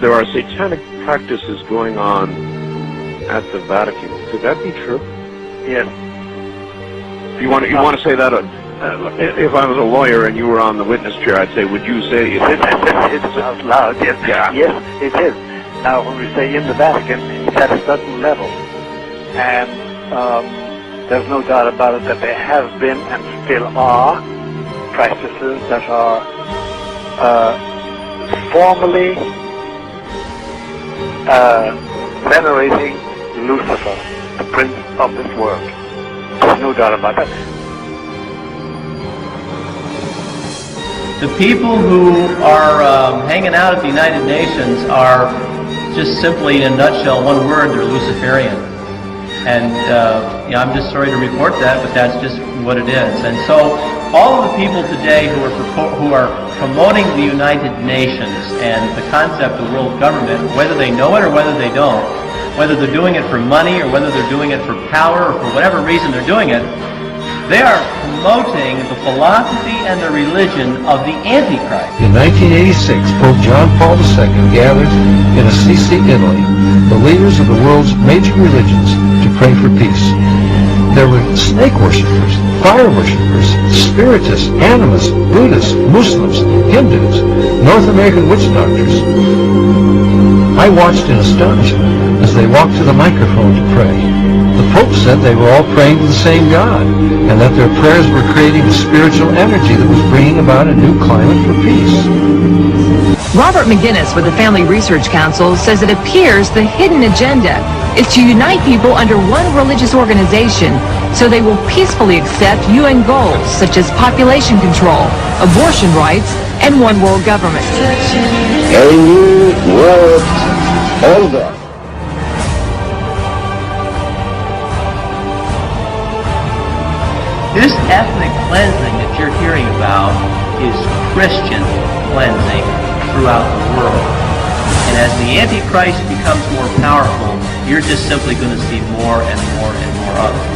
there are satanic practices going on at the Vatican. Could that be true? Yes. You want to say that? If I was a lawyer and you were on the witness chair, I'd say, would you say it is? It's out loud, yes. Yeah. Yes, it is. Now, when we say in the Vatican, it's at a certain level. And there's no doubt about it that there have been and still are practices that are formally venerating Lucifer, the prince of this world. There's no doubt about that. The people who are hanging out at the United Nations are just simply, in a nutshell, one word, they're Luciferian. And I'm just sorry to report that, but that's just what it is. And so all of the people today who are promoting the United Nations and the concept of world government, whether they know it or whether they don't, whether they're doing it for money or whether they're doing it for power or for whatever reason they're doing it, they are promoting the philosophy and the religion of the Antichrist. In 1986, Pope John Paul II gathered in Assisi, Italy, the leaders of the world's major religions to pray for peace. There were snake worshippers, fire worshippers, spiritists, animists, Buddhists, Muslims, Hindus, North American witch doctors. I watched in astonishment as they walked to the microphone to pray. The Pope said they were all praying to the same God, and that their prayers were creating a spiritual energy that was bringing about a new climate for peace. Robert McGinnis with the Family Research Council says it appears the hidden agenda is to unite people under one religious organization so they will peacefully accept UN goals such as population control, abortion rights, and one world government. A new world order. This ethnic cleansing that you're hearing about is Christian cleansing throughout the world. And as the Antichrist becomes more powerful, you're just simply going to see more and more and more of it.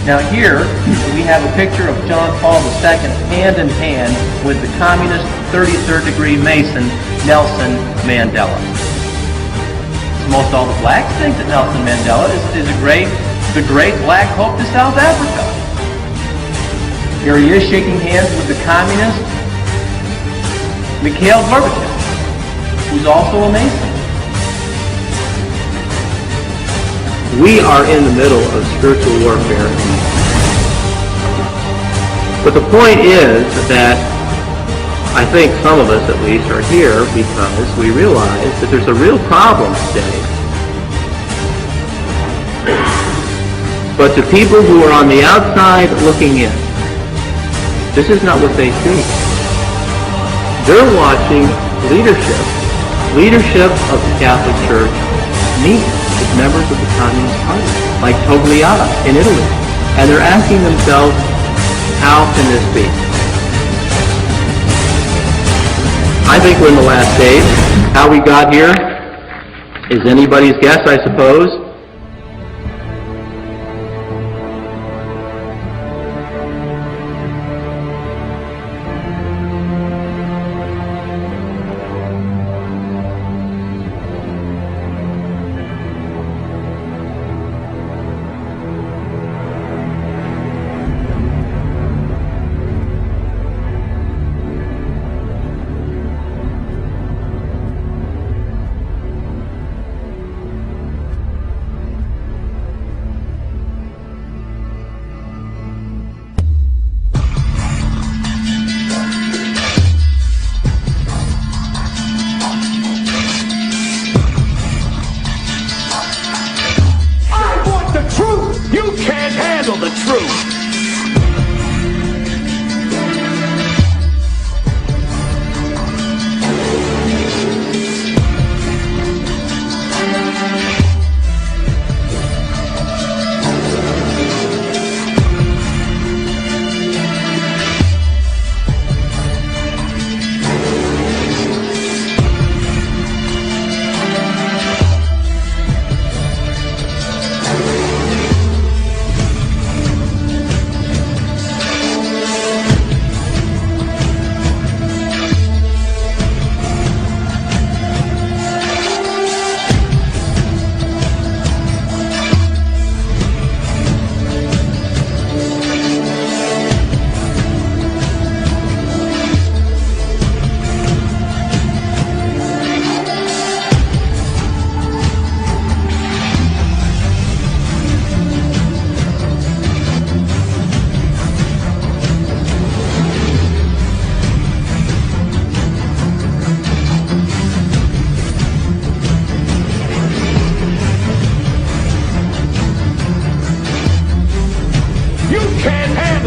Now here, we have a picture of John Paul II hand in hand with the communist 33rd degree Mason, Nelson Mandela. Most all the blacks think that Nelson Mandela is the great black hope to South Africa. Here he is shaking hands with the communist Mikhail Gorbachev, who's also a Mason. We are in the middle of spiritual warfare. But the point is that I think some of us at least are here because we realize that there's a real problem today. But the people who are on the outside looking in, this is not what they see. They're watching leadership of the Catholic Church meet with members of the Communist Party, like Togliatti in Italy. And they're asking themselves, how can this be? I think we're in the last days. How we got here is anybody's guess, I suppose. can't handle the truth.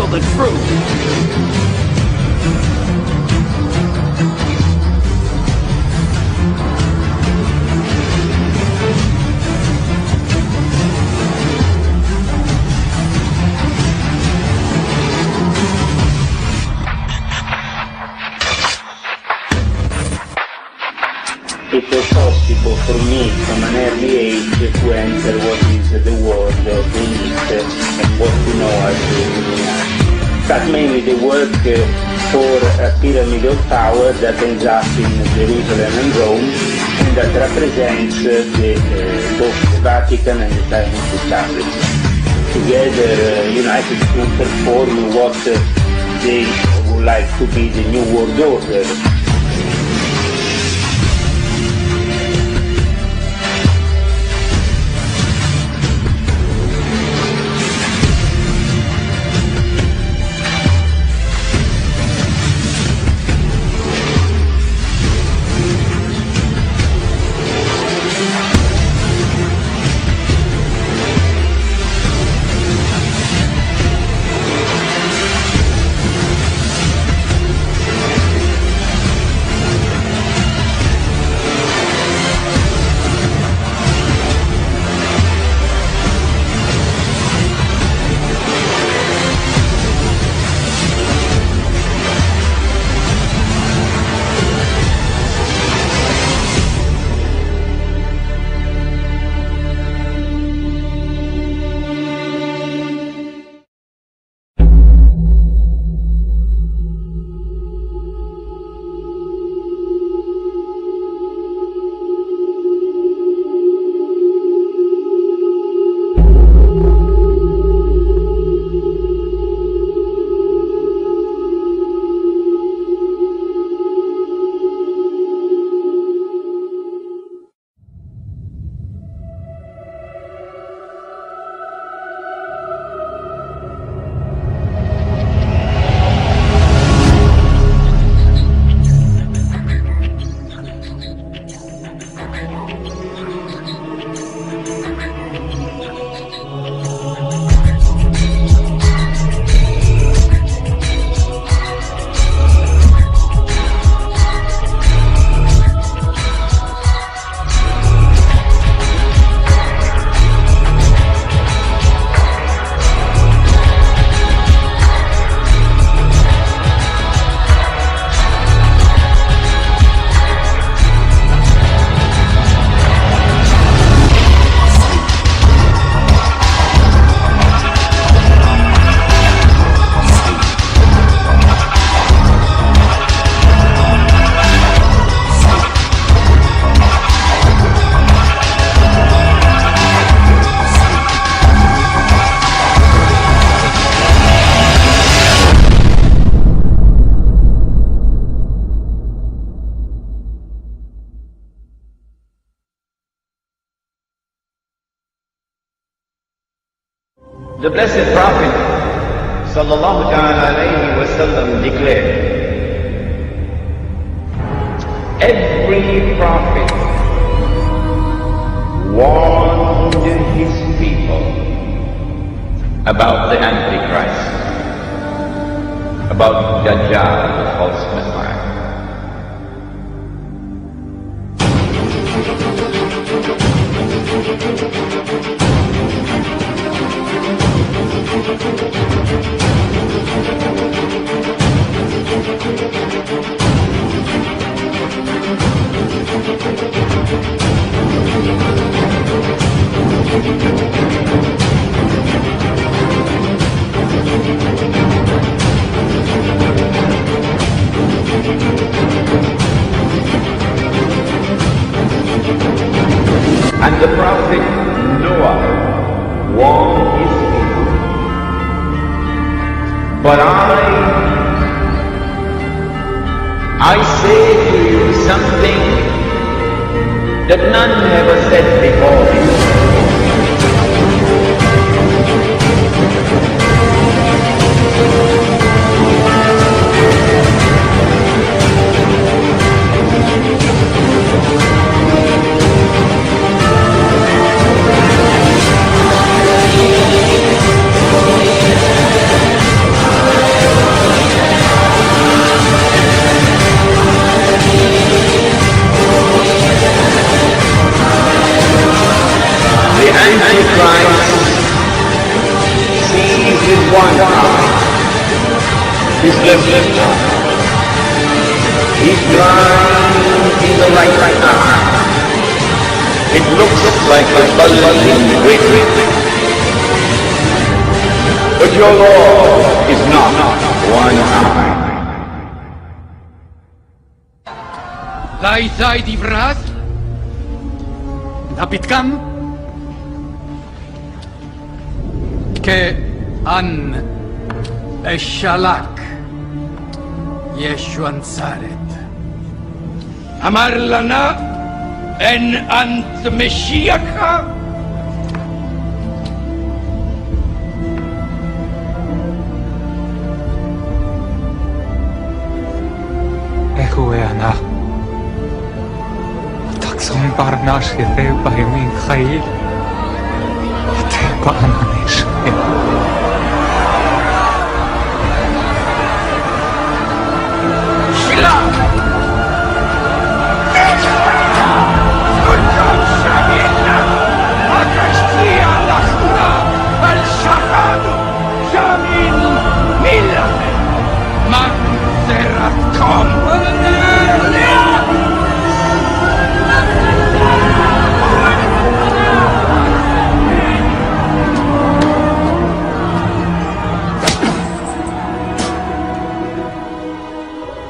The truth. It was possible for me from an early age to enter what is the world, the elite, and what we know as the Illuminati. But mainly they work for a pyramid of power that ends up in Jerusalem and Rome, and that represents both the Vatican and the Chinese Republic. Together, united to perform what they would like to be the New World Order. The Blessed Prophet sallallahu alayhi wa sallam declared, every prophet warned his people about the Antichrist, about Dajjal, the false Messiah. And the prophet Noah warned his people. But I say to you something that none ever said before me. Antichrist sees with one eye, his left eye. He's blind in the right eye. It looks like a buzzing great ring. But your Lord is not one eye. Laizai di vrat? Napitkam? كأن الشلاك يشوى انصارت أمر لنا أن أنت مشيك هو أنا تقسم برناش يثيب بهمين خيل يثيب أنا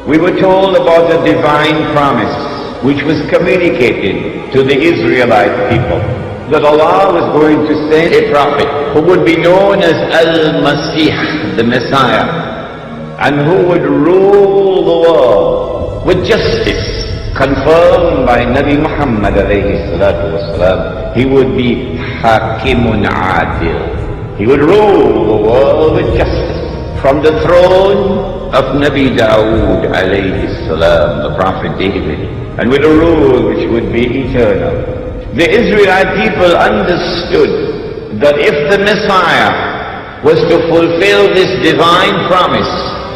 We were told about a divine promise which was communicated to the Israelite people, that Allah was going to send a prophet who would be known as Al-Masih, the Messiah, and who would rule the world with justice, confirmed by Nabi Muhammad alayhi salatu wasalam. He would be Hakimun Adil. He would rule the world with justice from the throne of Nabi Dawood alayhi salam, the prophet David, and with a rule which would be eternal. The Israelite people understood that if the Messiah was to fulfill this divine promise,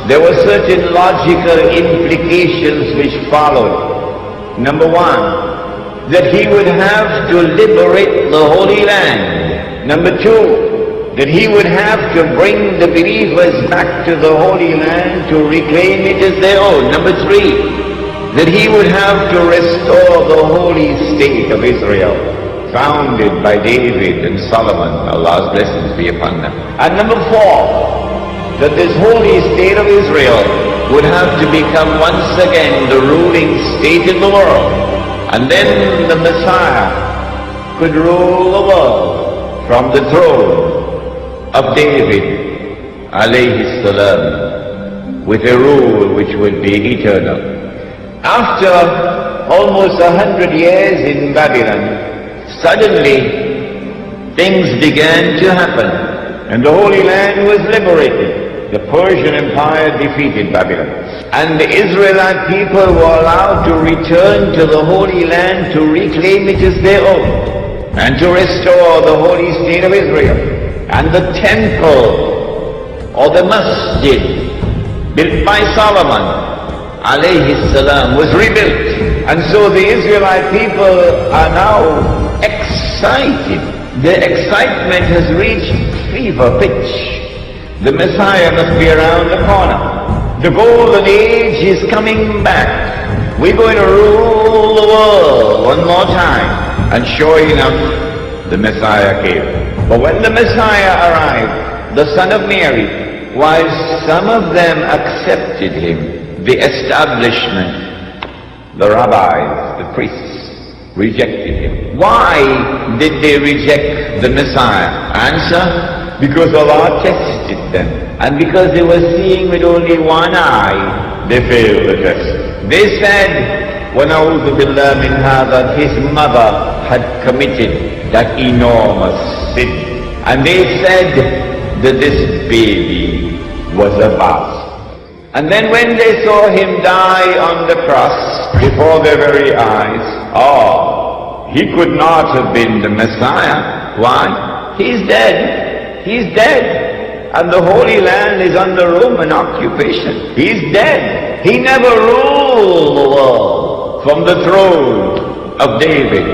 there were certain logical implications which followed. Number one, that he would have to liberate the Holy Land. Number two, that he would have to bring the believers back to the Holy Land to reclaim it as their own. Number three, that he would have to restore the holy state of Israel, founded by David and Solomon, Allah's blessings be upon them. And number four, that this holy state of Israel would have to become once again the ruling state in the world. And then the Messiah could rule the world from the throne of David alayhi salam, with a rule which would be eternal. After almost 100 years in Babylon, suddenly things began to happen and the Holy Land was liberated. The Persian Empire defeated Babylon, and the Israelite people were allowed to return to the Holy Land to reclaim it as their own and to restore the holy state of Israel. And the temple or the masjid built by Solomon alayhi salam was rebuilt. And so the Israelite people are now excited. Their excitement has reached fever pitch. The Messiah must be around the corner. The golden age is coming back. We're going to rule the world one more time. And sure enough, the Messiah came. But when the Messiah arrived, the son of Mary, while some of them accepted him, the establishment, the rabbis, the priests, rejected him. Why did they reject the Messiah? Answer, because Allah tested them. And because they were seeing with only one eye, they failed the test. They said, وَنَعُوذُ بِاللَّهِ مِنْ هَذَا, his mother had committed that enormous sin. And they said that this baby was a bastard. And then when they saw him die on the cross before their very eyes, he could not have been the Messiah. Why? He's dead. He's dead. And the Holy Land is under Roman occupation. He's dead. He never ruled the world from the throne of David,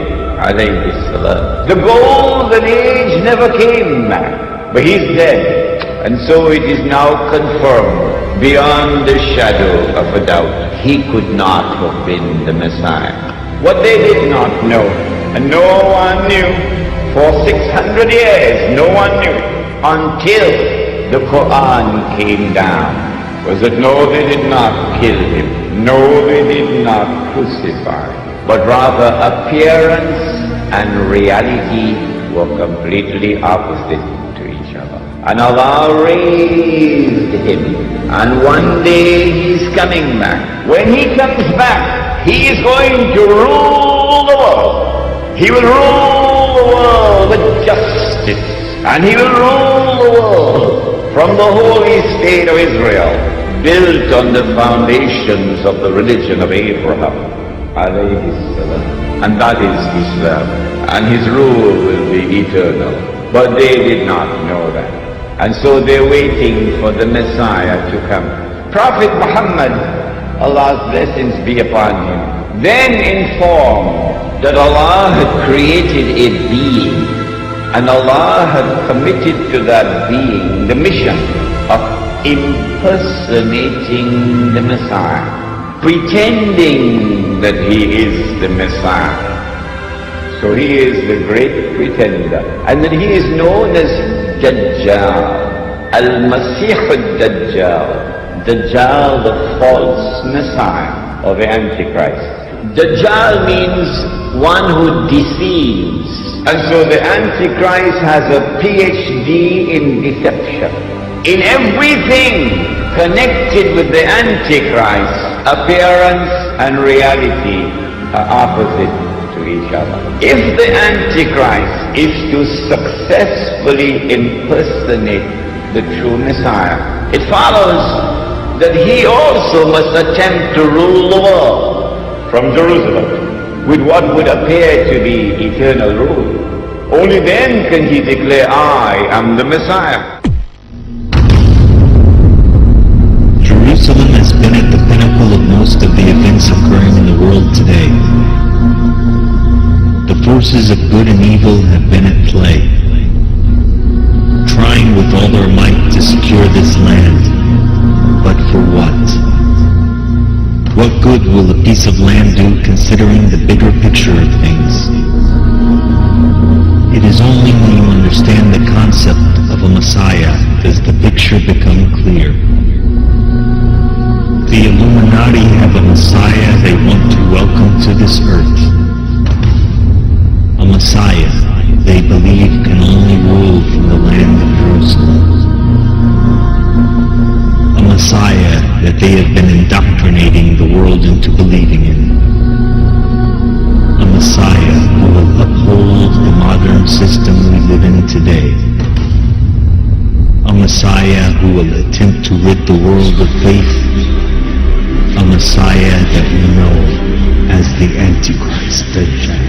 alayhi salam. The golden age never came back, but he's dead. And so it is now confirmed beyond the shadow of a doubt. He could not have been the Messiah. What they did not know, and no one knew, for 600 years no one knew it, until the Quran came down, was that no, they did not kill him, no, they did not crucify him, but rather appearance and reality were completely opposite to each other. And Allah raised him, and one day he's coming back. When he comes back, he is going to rule the world. He will rule the world with justice, and he will rule the world from the holy state of Israel, built on the foundations of the religion of Abraham, alayhi salam. And that is Islam, and his rule will be eternal. But they did not know that. And so they're waiting for the Messiah to come. Prophet Muhammad, Allah's blessings be upon him, then informed that Allah had created a being, and Allah had committed to that being the mission of impersonating the Messiah, pretending that he is the Messiah. So he is the great pretender, and that he is known as Dajjal, Al-Masih al-Dajjal, Dajjal, the false Messiah or the Antichrist. Dajjal means one who deceives, and so the Antichrist has a PhD in deception. In everything connected with the Antichrist, appearance and reality are opposite to each other. If the Antichrist is to successfully impersonate the true Messiah, it follows that he also must attempt to rule the world from Jerusalem with what would appear to be eternal rule. Only then can he declare, I am the Messiah. Jerusalem has been at the pinnacle of most of the events occurring in the world today. The forces of good and evil have been at play, trying with all their might to secure this land. But for what? What good will a piece of land do considering the bigger picture of things? It is only when you understand the concept of a Messiah does the picture become clear. The Illuminati have a Messiah they want to welcome to this earth. A Messiah they believe can only rule from the land of Jerusalem. A Messiah that they have been indoctrinating the world into believing in. A Messiah who will uphold the modern system we live in today. A Messiah who will attempt to rid the world of faith. A Messiah that we know as the Antichrist Dajjal.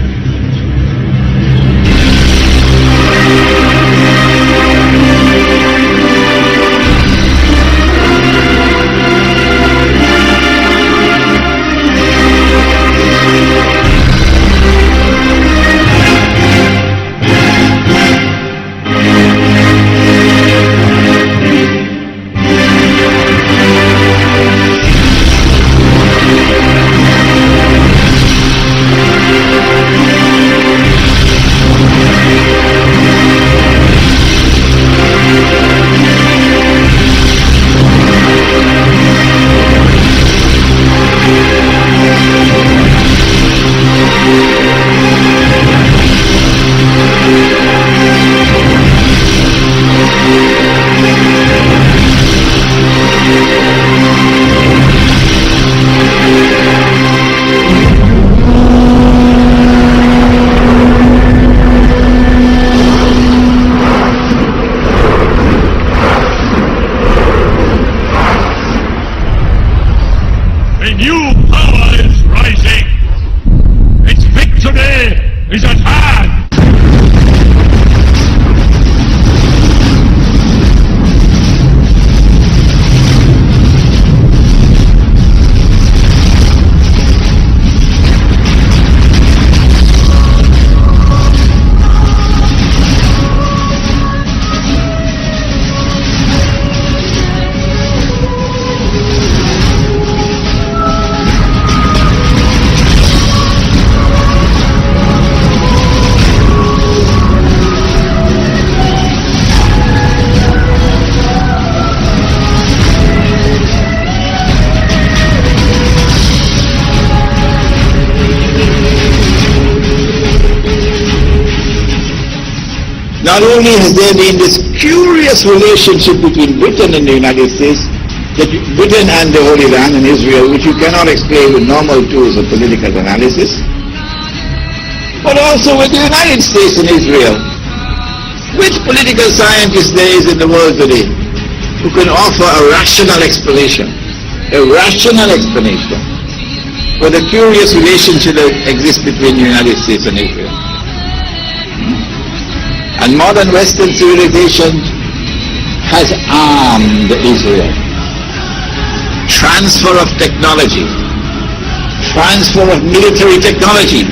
not only has there been this curious relationship between Britain and the United States, that Britain and the Holy Land and Israel, which you cannot explain with normal tools of political analysis, but also with the United States and Israel. Which political scientist there is in the world today who can offer a rational explanation for the curious relationship that exists between the United States and Israel? And modern Western civilization has armed Israel. Transfer of technology, transfer of military technology,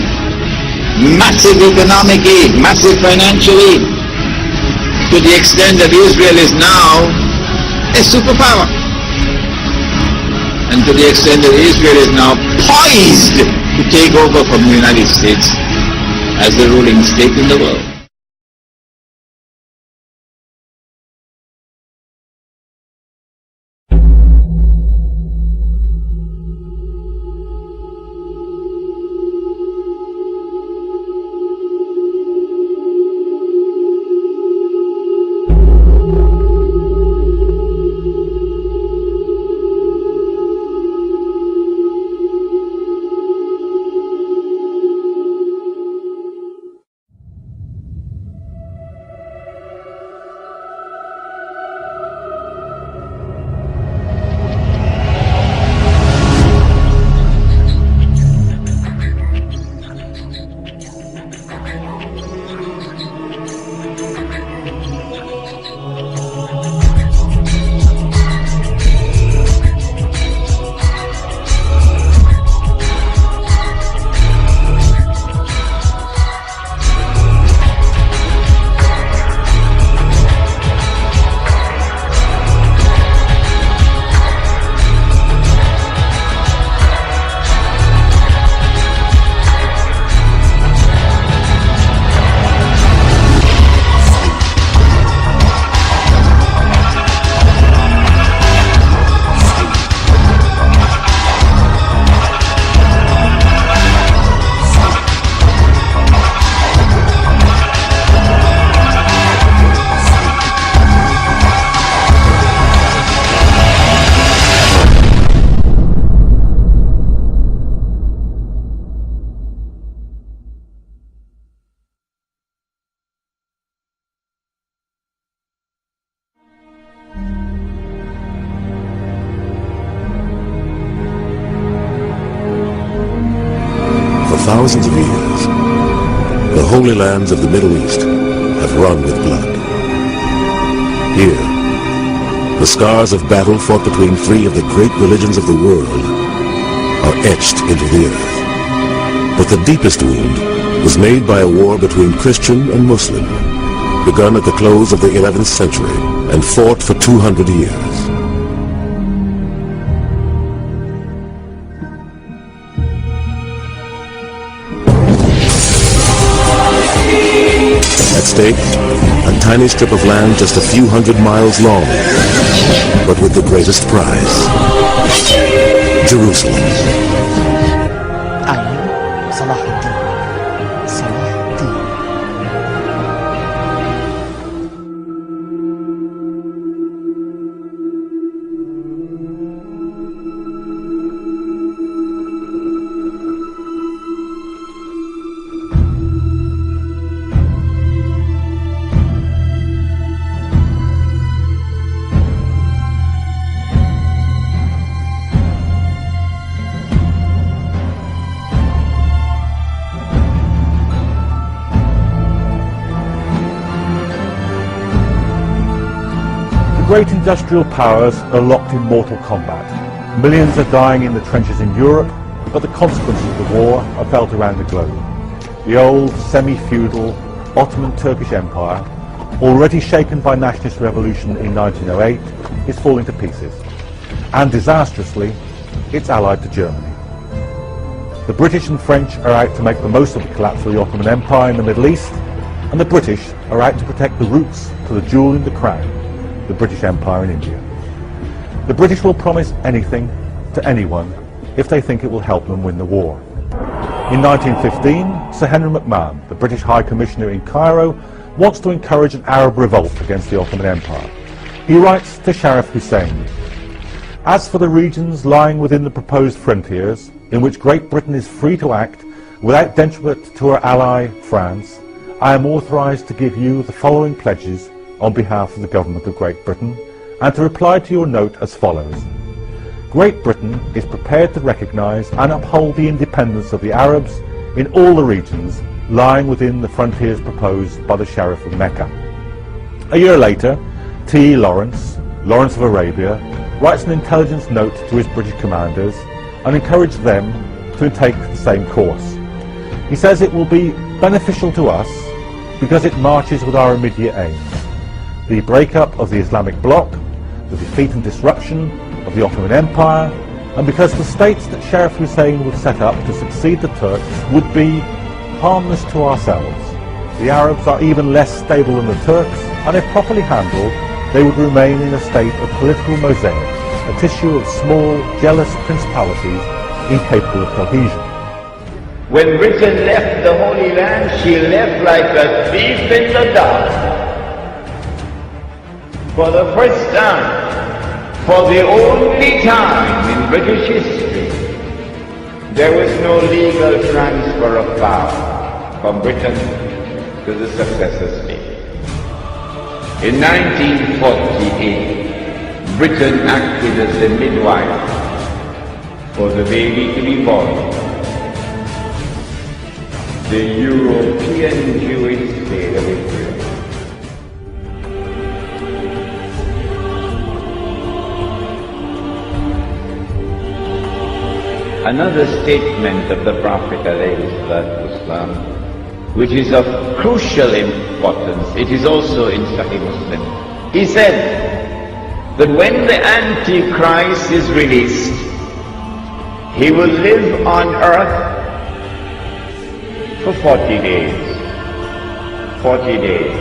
massive economic aid, massive financial aid, to the extent that Israel is now a superpower. And to the extent that Israel is now poised to take over from the United States as the ruling state in the world. thousands of years, the holy lands of the Middle East have run with blood. Here, the scars of battle fought between three of the great religions of the world are etched into the earth. But the deepest wound was made by a war between Christian and Muslim, begun at the close of the 11th century and fought for 200 years. At stake, a tiny strip of land just a few hundred miles long, but with the greatest prize, Jerusalem. Great industrial powers are locked in mortal combat. Millions are dying in the trenches in Europe, but the consequences of the war are felt around the globe. The old, semi-feudal Ottoman Turkish Empire, already shaken by nationalist revolution in 1908, is falling to pieces. And disastrously, it's allied to Germany. The British and French are out to make the most of the collapse of the Ottoman Empire in the Middle East, and the British are out to protect the roots to the jewel in the crown, the British Empire in India. The British will promise anything to anyone if they think it will help them win the war. In 1915, Sir Henry McMahon, the British High Commissioner in Cairo, wants to encourage an Arab revolt against the Ottoman Empire. He writes to Sharif Hussein, "As for the regions lying within the proposed frontiers, in which Great Britain is free to act without detriment to her ally, France, I am authorised to give you the following pledges on behalf of the government of Great Britain, and to reply to your note as follows. Great Britain is prepared to recognise and uphold the independence of the Arabs in all the regions lying within the frontiers proposed by the Sharif of Mecca." A year later, T. Lawrence of Arabia, writes an intelligence note to his British commanders and encouraged them to take the same course. He says it will be beneficial to us because it marches with our immediate aims: the breakup of the Islamic bloc, the defeat and disruption of the Ottoman Empire, and because the states that Sharif Hussein would set up to succeed the Turks would be harmless to ourselves. The Arabs are even less stable than the Turks, and if properly handled, they would remain in a state of political mosaic, a tissue of small, jealous principalities incapable of cohesion. When Britain left the Holy Land, she left like a thief in the dark. For the first time, for the only time in British history, there was no legal transfer of power from Britain to the successor state. In 1948, Britain acted as the midwife for the baby to be born. The European Jewish state of Israel. Another statement of the Prophet ﷺ, which is of crucial importance, it is also in Sahih Muslim. He said that when the Antichrist is released, he will live on earth for 40 days. 40 days.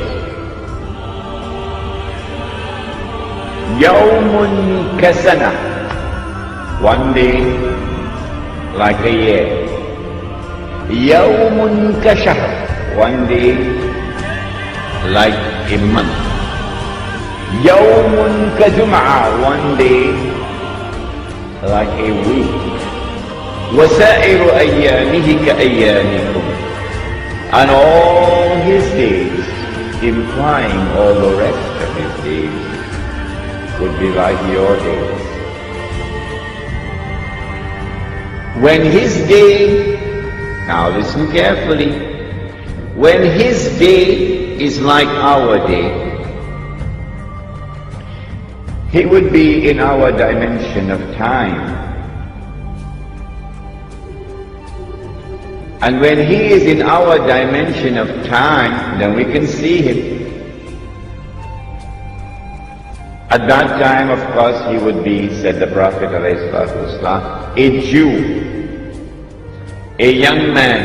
Yawmun kasana. One day like a year. Yawmun kashahr. One day like a month. Yawmun kajum'a. One day like a week. وَسَائِرُ أَيَّامِهِ كَأَيَّامِكُمْ. And all his days, implying all the rest of his days, would be like your days. When his day, now listen carefully, when his day is like our day, he would be in our dimension of time. And when he is in our dimension of time, then we can see him. At that time, of course, he would be, said the Prophet ﷺ, a Jew, a young man,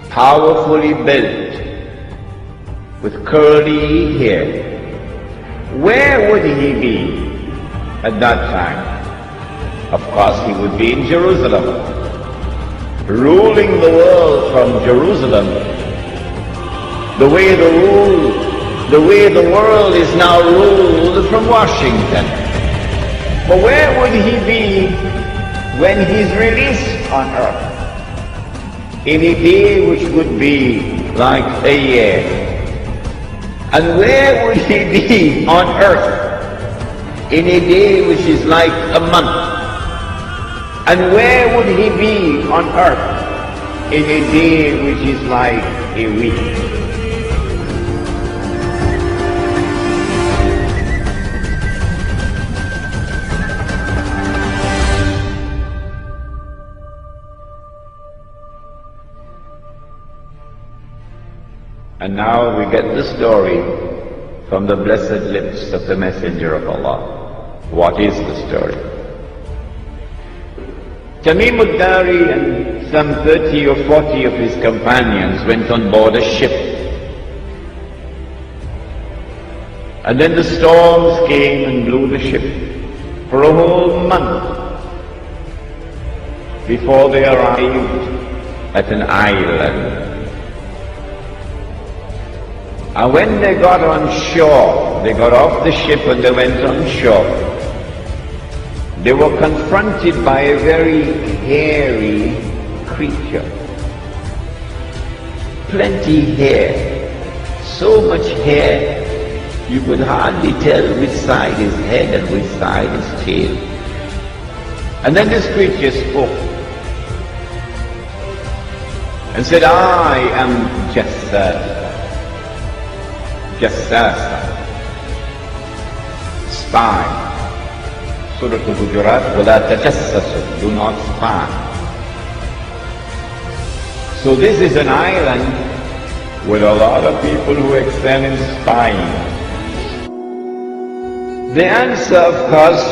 powerfully built, with curly hair. Where would he be at that time? Of course, he would be in Jerusalem, ruling the world from Jerusalem, the way the world is now ruled from Washington. But where would he be when he's released on earth? In a day which would be like a year. And where would he be on earth? In a day which is like a month. And where would he be on earth in a day which is like a week? And now we get the story from the blessed lips of the Messenger of Allah. What is the story? Tamim al-Dari and some 30 or 40 of his companions went on board a ship. And then the storms came and blew the ship for a whole month before they arrived at an island. And when they got on shore, they got off the ship and they went on shore, they were confronted by a very hairy creature. Plenty hair, so much hair, you could hardly tell which side is head and which side is tail. And then this creature spoke and said, I am Jassasa, spy. Surah Al-Hujurat, وَلَا تَجَسَّسُوا, do not spy. So this is an island with a lot of people who excel in spying. The answer, of course,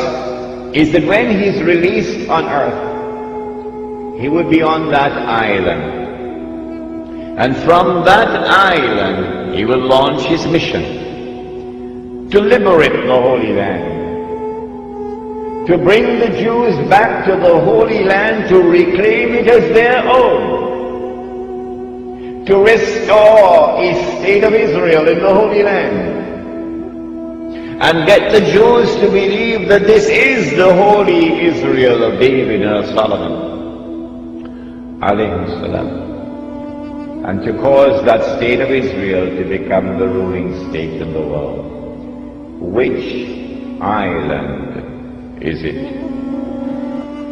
is that when he's released on earth, he will be on that island. And from that island, he will launch his mission to liberate the Holy Land, to bring the Jews back to the Holy Land, to reclaim it as their own, to restore a state of Israel in the Holy Land, and get the Jews to believe that this is the holy Israel of David and of Solomon, alayhi salam, and to cause that state of Israel to become the ruling state in the world. Which island is it?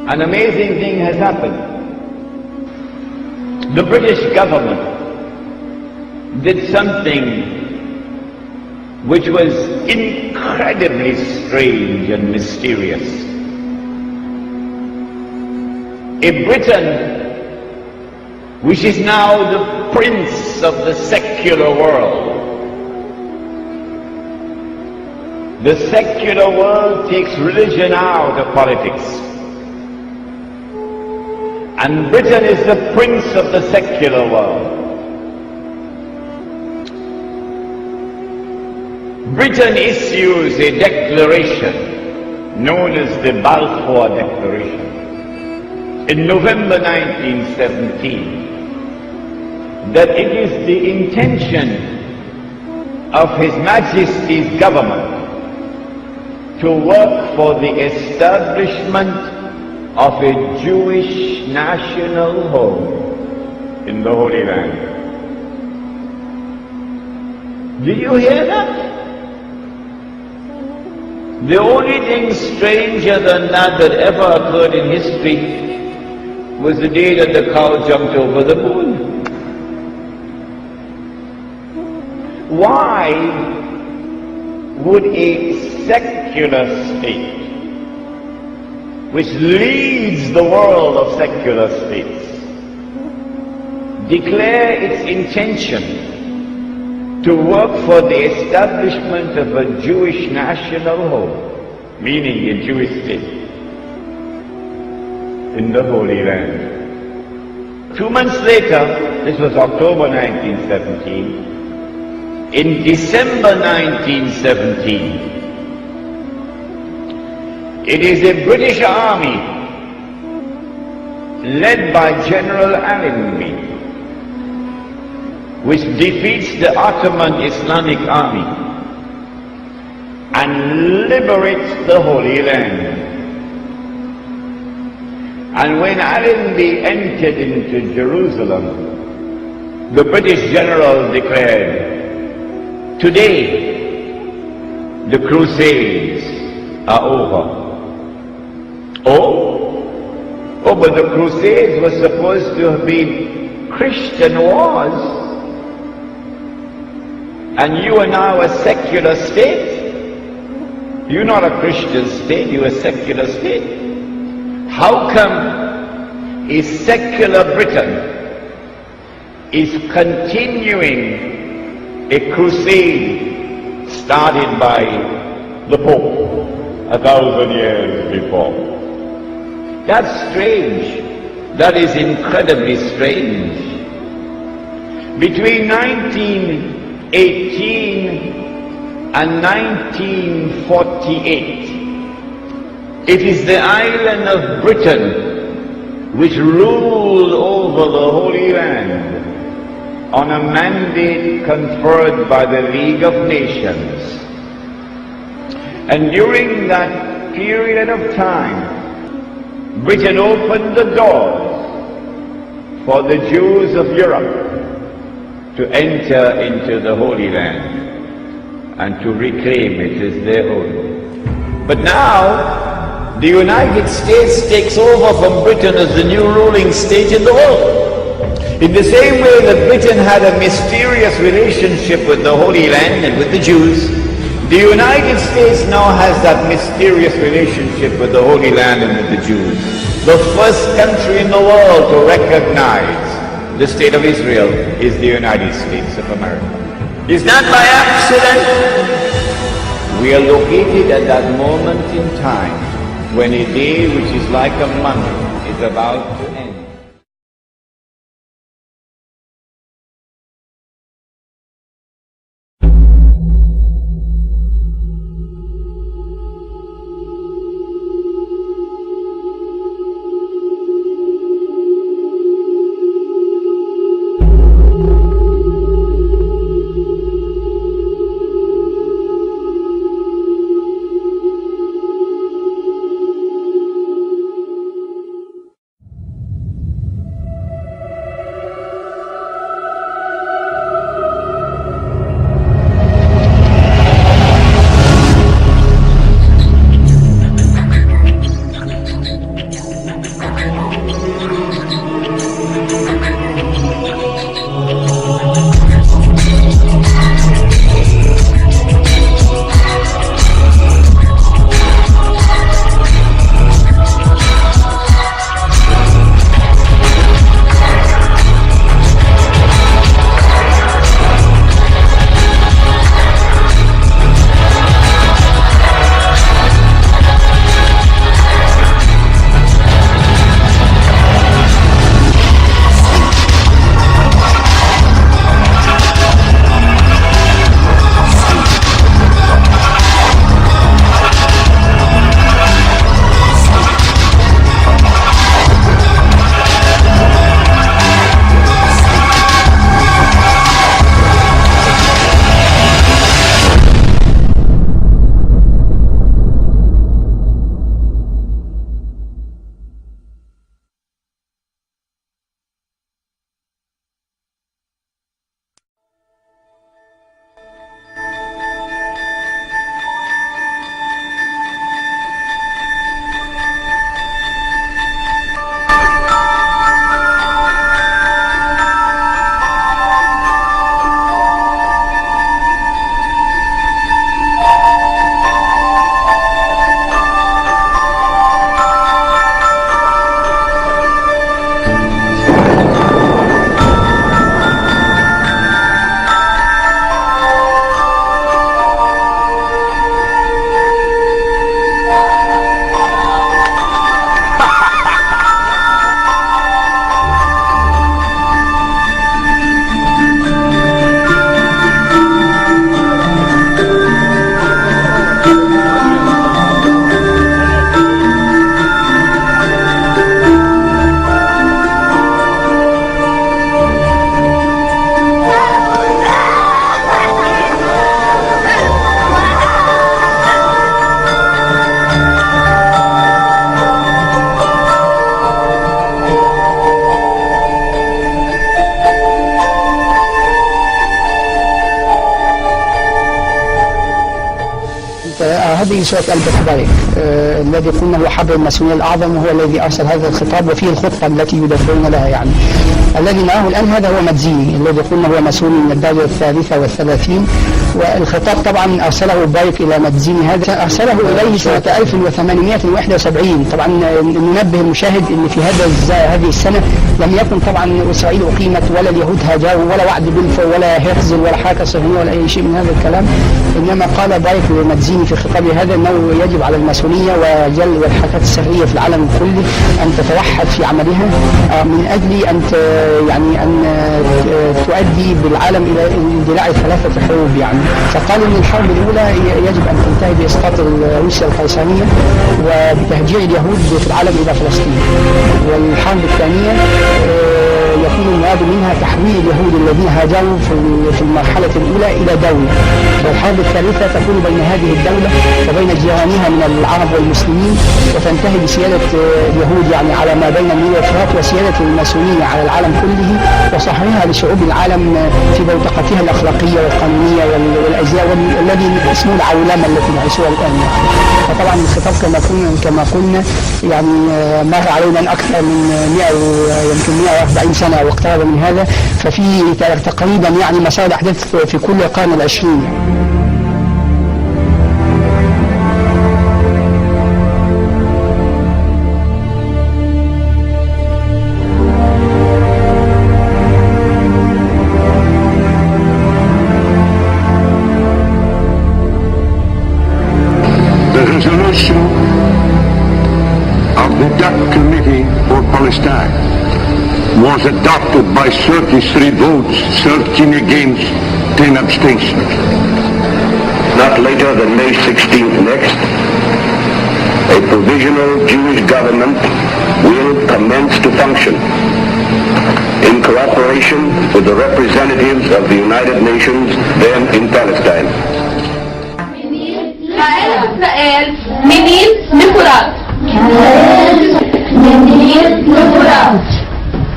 An amazing thing has happened. The British government did something which was incredibly strange and mysterious. In Britain, which is now the prince of the secular world, the secular world takes religion out of politics. And Britain is the prince of the secular world. Britain issues a declaration known as the Balfour Declaration in November 1917 that it is the intention of His Majesty's government to work for the establishment of a Jewish national home in the Holy Land. Do you hear that? The only thing stranger than that ever occurred in history was the day that the cow jumped over the moon. Why would a secular state, which leads the world of secular states, declare its intention to work for the establishment of a Jewish national home, meaning a Jewish state, in the Holy Land? 2 months later, this was October 1917, in December 1917, it is a British army led by General Allenby which defeats the Ottoman Islamic army and liberates the Holy Land. And when Allenby entered into Jerusalem, the British general declared, "Today, the Crusades are over." Oh, but the Crusades were supposed to have been Christian wars. And you are now a secular state. You're not a Christian state, you're a secular state. How come a secular Britain is continuing a crusade started by the Pope 1,000 years before? That's strange. That is incredibly strange. Between 1918 and 1948, it is the island of Britain which ruled over the Holy Land on a mandate conferred by the League of Nations. And during that period of time, Britain opened the doors for the Jews of Europe to enter into the Holy Land and to reclaim it as their own. But now, the United States takes over from Britain as the new ruling state in the world. In the same way that Britain had a mysterious relationship with the Holy Land and with the Jews, the United States now has that mysterious relationship with the Holy Land and with the Jews. The first country in the world to recognize the state of Israel is the United States of America. It's not by accident. We are located at that moment in time when a day which is like a month is about to end. هذه سورة البخاري الذي قلنا هو حبر الماسونية الأعظم، وهو الذي أرسل هذا الخطاب وفيه الخطة التي يدبرون لها. يعني الذي معه الآن هذا هو مدزيني الذي قلنا هو ماسوني من الدرجة 33، والخطاب طبعا أرسله بايك إلى مدزيني هذا، أرسله إليه سنة 1871. طبعا ننبه المشاهد أن في هذه السنة لم يكن طبعا إسرائيل أقيمت ولا اليهود هاجروا ولا وعد بلفور ولا هرتزل ولا حركة صهيونية ولا أي شيء من هذا الكلام. إنما قال بايك لمدزيني في خطابه هذا أنه يجب على الماسونية والحركات السرية في العالم كله أن تتوحد في عملها من أجل أن تؤدي بالعالم إلى اندلاع 3 حروب. يعني فقال أن الحرب الأولى يجب أن تنتهي بإسقاط روسيا القيصرية وبتهجير اليهود في العالم إلى فلسطين، والحرب الثانية يكون المراد منها تحويل اليهود الذين هاجروا في المرحلة الأولى إلى دولة، والحرب الثالثة تكون بين هذه الدولة وبين جيرانها من العرب والمسلمين، وتنتهي بسيادة اليهود يعني على ما بين النيل والفرات، وسيادة الماسونية على العالم كله، وصحرها لشعوب العالم في بوتقتها الأخلاقية والقانونية والأزياء والذي اسمه العولمة التي نعيشها الآن يعني. فطبعا الخطاب كما قلنا يعني مر علينا أكثر من 140 سنة واقترب من هذا، ففي تقريبا يعني مسار الأحداث في كل القرن العشرين. The resolution of the DAC Committee for Palestine was adopted by 33 votes, 13 against, 10 abstentions. Not later than May 16th next, a provisional Jewish government will commence to function in cooperation with the representatives of the United Nations then in Palestine. إسرائيل منين لفرات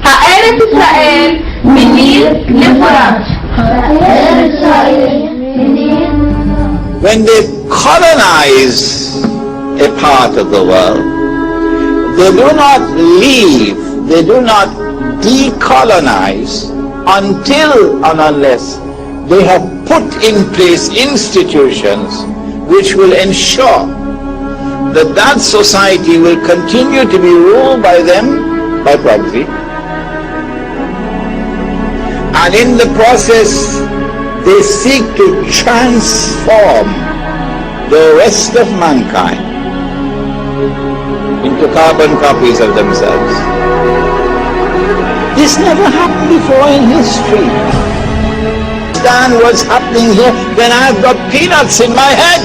عائلة إسرائيل منين لفرات. When they colonize a part of the world, they do not leave, they do not decolonize until and unless they have put in place institutions which will ensure that that society will continue to be ruled by them by proxy, and in the process they seek to transform the rest of mankind into carbon copies of themselves. This never happened before in history. What's happening here when I've got peanuts in my head?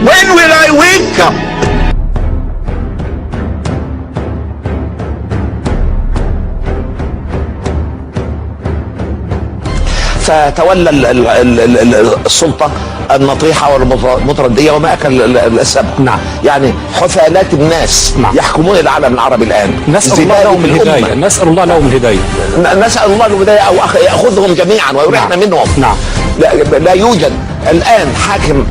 When will I wake up? فتولى السلطة النطيحة والمتردية وما أكل السبع. نعم. يعني حفالات الناس يحكمون العالم العربي الآن. نسأل الله لهم الهداية. نسأل الله لهم الهداية. نسأل الله لهم الهداية أو يأخذهم جميعا ويريحنا منهم. نعم. لا يوجد الآن حاكم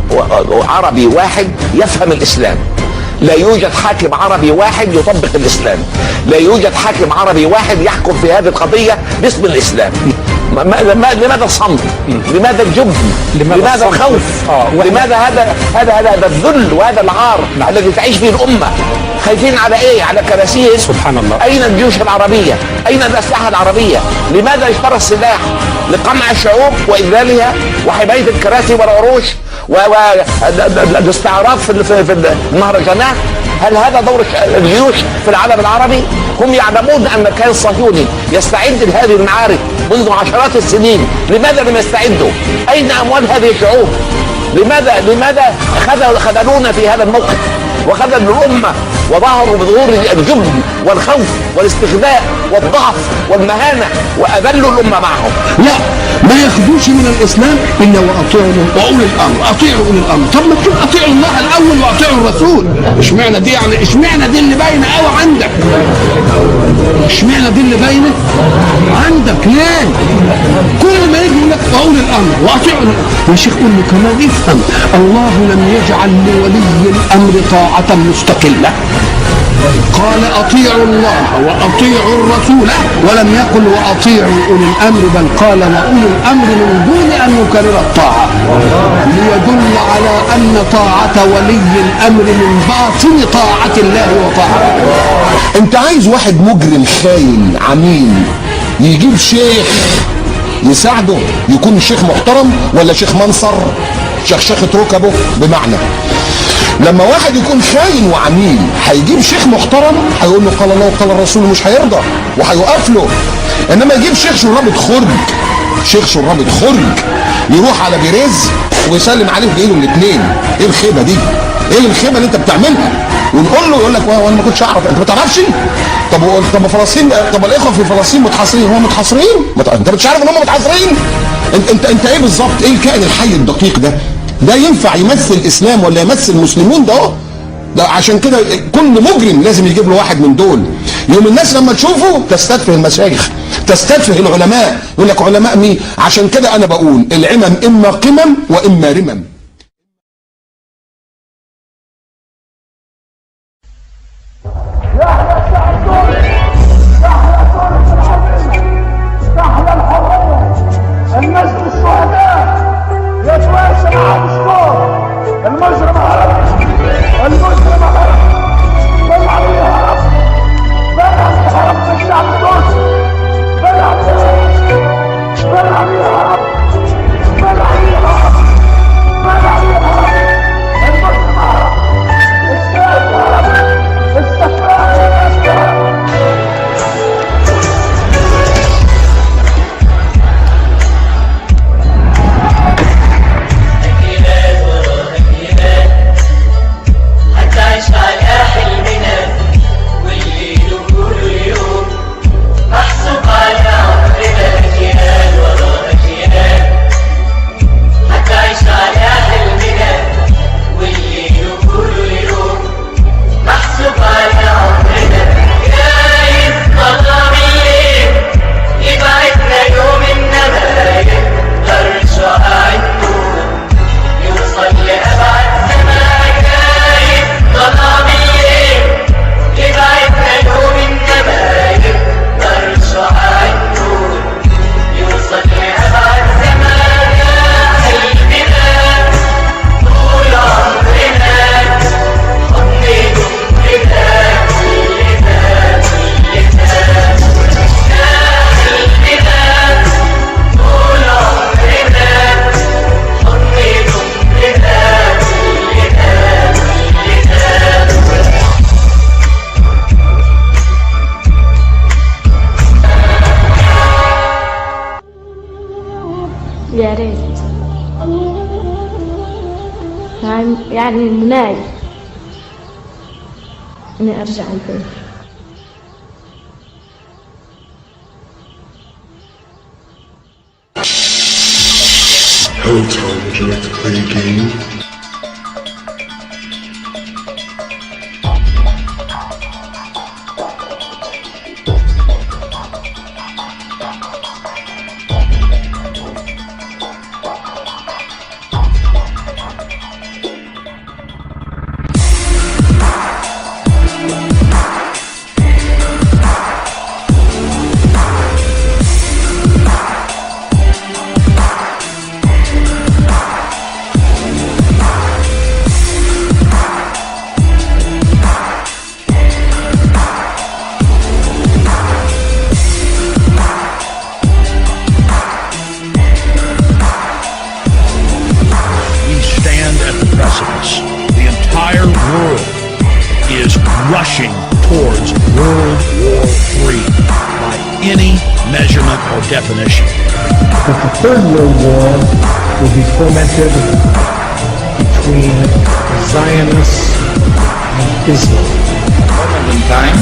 عربي واحد يفهم الإسلام. لا يوجد حاكم عربي واحد يطبق الإسلام. لا يوجد حاكم عربي واحد يحكم في هذه القضية باسم الإسلام. لماذا الصمت؟ لماذا الجبن؟ لماذا الخوف؟ لماذا هذا الذل وهذا العار الذي تعيش فيه الأمة؟ خايفين على ايه؟ على كراسيهم؟ سبحان الله. اين الجيوش العربية؟ اين الاسلحة العربييه؟ لماذا اشترى السلاح؟ لقمع الشعوب واذلالها وحماية الكراسي والعروش والاستعراض في المهرجانات. هل هذا دور الجيوش في العالم العربي؟ هم يعلمون ان الكيان الصهيوني يستعد لهذه المعارك منذ عشرات السنين. لماذا لم يستعدوا؟ اين اموال هذه الشعوب؟ لماذا خذلونا في هذا الموقف وخذلوا الامه وظهروا بظهور الجبن والخوف والاستخباء والضعف والمهانه واذلوا الامه معهم؟ لا، ما ياخدوش من الاسلام الا واطيعوا واولي الامر. اطيعوا اولي الامر. طب ما تشوف اطيعوا الله الاول واطيعوا الرسول. اشمعنى دي؟ يعني اشمعنى دي اللي باينه قوي عندك؟ اشمعنى دي اللي باينه عندك؟ ليه؟ كل ما يجي يقول لك اولي الامر واطيعوا يا شيخ قول له كمان افهم، الله لم يجعل لولي الامر طاعه مستقله. قال اطيعوا الله واطيعوا الرسول ولم يقل واطيعوا اولي الامر، بل قال واولي الامر من دون ان يكرر الطاعه، ليدل على ان طاعه ولي الامر من باطن طاعه الله وطاعته. انت عايز واحد مجرم خاين عميل يجيب شيخ يساعده يكون شيخ محترم ولا شيخ منصر شخشخة ركبه؟ بمعنى لما واحد يكون خاين وعميل هيجيب شيخ محترم هيقول له قال الله وقال الرسول مش هيرضى وهيوقف له. انما يجيب شيخ شرابة خرج، شيخ شرابة خرج يروح على بيريز ويسلم عليه بايده الاثنين. ايه الخيبه دي؟ ايه الخيبه اللي انت بتعملها؟ ونقول له يقول لك وانا ما كنتش اعرف. انت ما تعرفش؟ طب فلسطين، طب الاخوه في فلسطين متحاصرين، هم متحاصرين؟ انت مش عارف ان هم متحاصرين؟ انت ايه بالظبط؟ ايه الكائن الحي الدقيق ده؟ ده ينفع يمثل الاسلام ولا يمثل المسلمين؟ ده عشان كده كل مجرم لازم يجيب له واحد من دول. يوم الناس لما تشوفه تستدفه المشايخ، تستدفه العلماء، يقول لك علماء مين؟ عشان كده انا بقول العمم اما قمم واما رمم. تحيا الحرية، المجد الشهداء يتواصل مع الدستور. المجرم هرب، المجرم هرب، بل عليه هرب، بل هرب من الشعب التونسي، بل عليه هرب، بل عليه هرب، بل عليه هرب، بل عليه هرب، المجرم هرب، الشاب هرب، السفاح هرب. يا ريت يعني مناي اني ارجع البيت. Hello, Tom. Would you like to play a game? rushing towards World War III by any measurement or definition. That the Third World War will be fomented between Zionists and Islam. Moment in time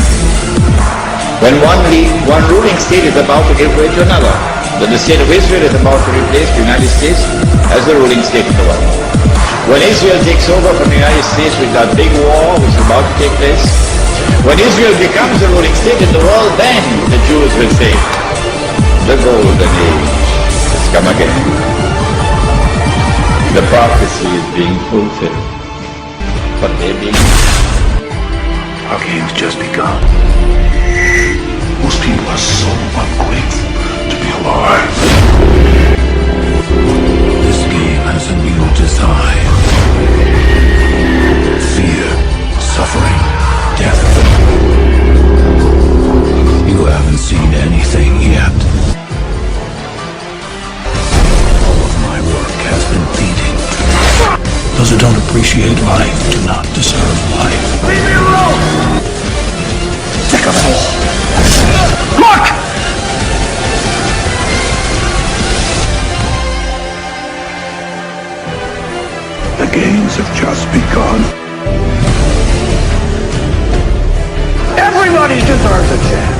when one ruling state is about to give way to another. That the state of Israel is about to replace the United States as the ruling state in the world. When Israel takes over from the United States with that big war which is about to take place, when Israel becomes the ruling state in the world, then the Jews will say, the golden age has come again. The prophecy is being fulfilled. But they're being... Our game's just begun. Most people are so ungrateful to be alive. This game has a new design. Fear, suffering, death. You haven't seen anything yet. All of my work has been fleeting. Those who don't appreciate life do not deserve life. Leave me alone! Think of it all. Look! The games have just begun. Everybody deserves a chance.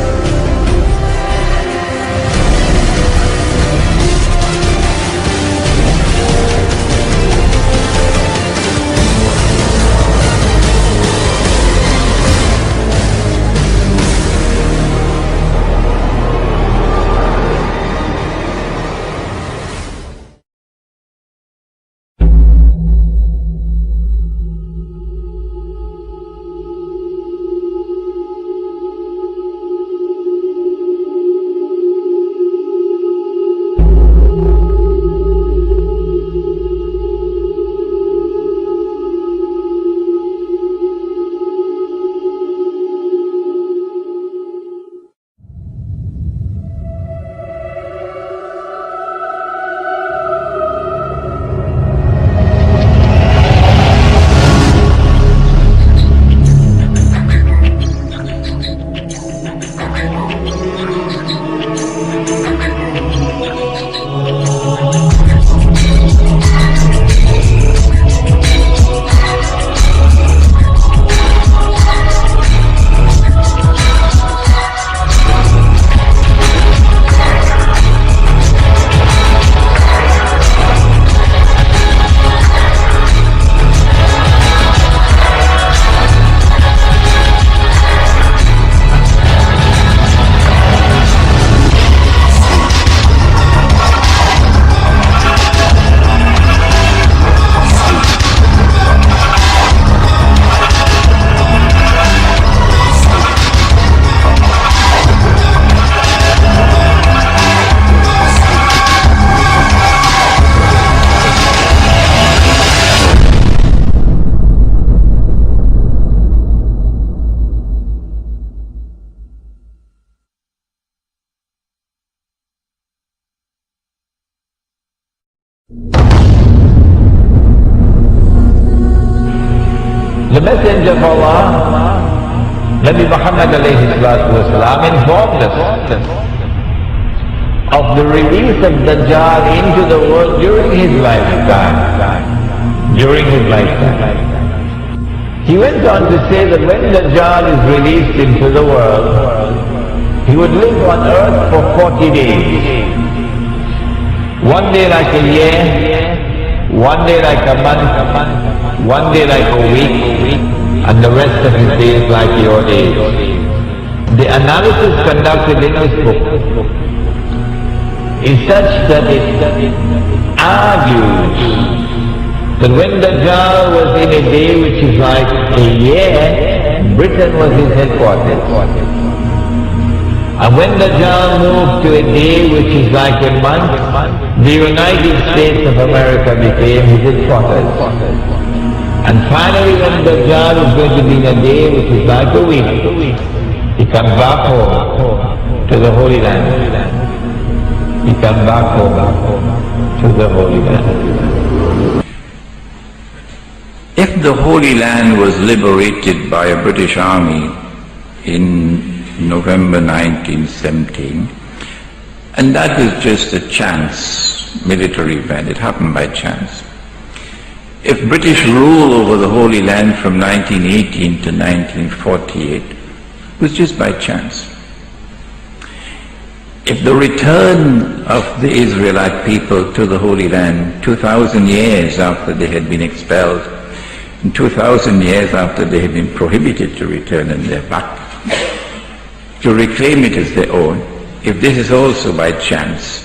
The Messenger of Allah, Nabi Muhammad ﷺ, informed us of the release of Dajjal into the world during his lifetime. He went on to say that when Dajjal is released into the world, he would live on earth for 40 days. One day like a year, one day like a month, one day like a week, and the rest of his days like your days. The analysis conducted in his book is such that it argues that when Dajjal was in a day which is like a year, Britain was his headquarters. And when Dajjal moved to a day which is like a month, the United States of America became his headquarters. And finally when Dajjal is going to be in a day which is like a week, he comes back home to the Holy Land. He comes back home to the Holy Land. If the Holy Land was liberated by a British army in November 1917, and that was just a chance military event, it happened by chance. If British rule over the Holy Land from 1918 to 1948 was just by chance. If the return of the Israelite people to the Holy Land 2,000 years after they had been expelled, and 2,000 years after they had been prohibited to return and they're back, to reclaim it as their own, if this is also by chance,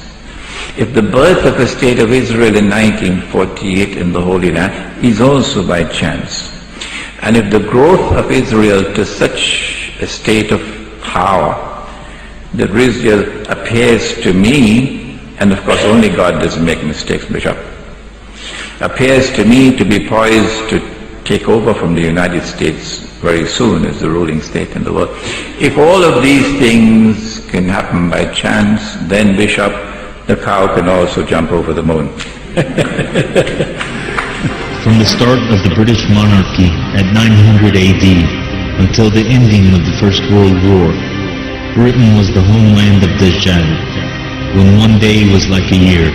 if the birth of a state of Israel in 1948 in the Holy Land is also by chance, and if the growth of Israel to such a state of power that Israel appears to me, and of course only God doesn't make mistakes, Bishop, appears to me to be poised to take over from the United States very soon as the ruling state in the world. If all of these things can happen by chance, then Bishop, the cow can also jump over the moon. From the start of the British monarchy at 900 AD until the ending of the First World War, Britain was the homeland of Dajjal, when one day was like a year.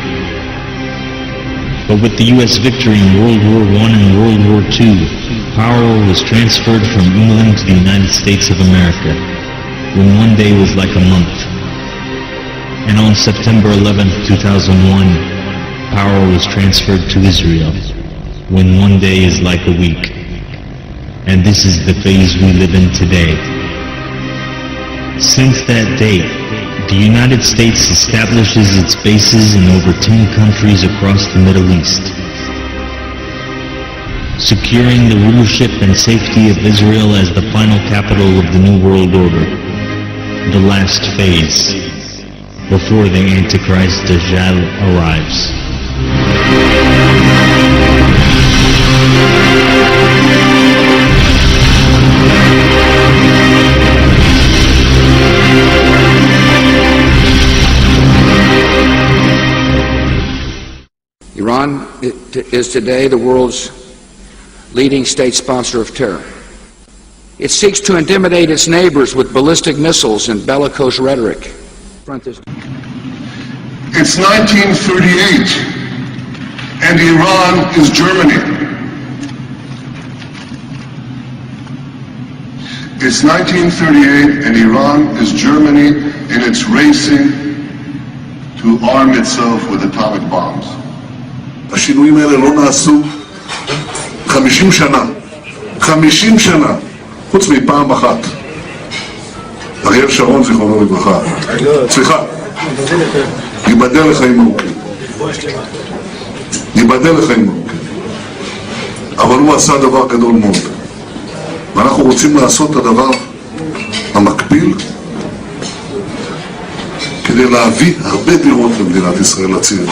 But with the US victory in World War I and World War II, power was transferred from England to the United States of America, when one day was like a month. And on September 11, 2001, power was transferred to Israel, when one day is like a week. And this is the phase we live in today. Since that date, the United States establishes its bases in over 10 countries across the Middle East, securing the rulership and safety of Israel as the final capital of the New World Order, the last phase, before the Antichrist Dajjal arrives. Iran is today the world's leading state sponsor of terror. It seeks to intimidate its neighbors with ballistic missiles and bellicose rhetoric. It's 1938, and Iran is Germany. It's 1938, and Iran is Germany, and it's racing to arm itself with atomic bombs. השינויים האלה לא נעשו 50 שנה, 50 שנה, חוץ מפעם אחת. אריאל שרון, זיכרונו לברכה, סליחה, ייבדל לחיים ארוכים. ייבדל לחיים ארוכים. אבל הוא עשה דבר גדול מאוד. ואנחנו רוצים לעשות את הדבר המקביל כדי להביא הרבה דירות למדינת ישראל לצעירים.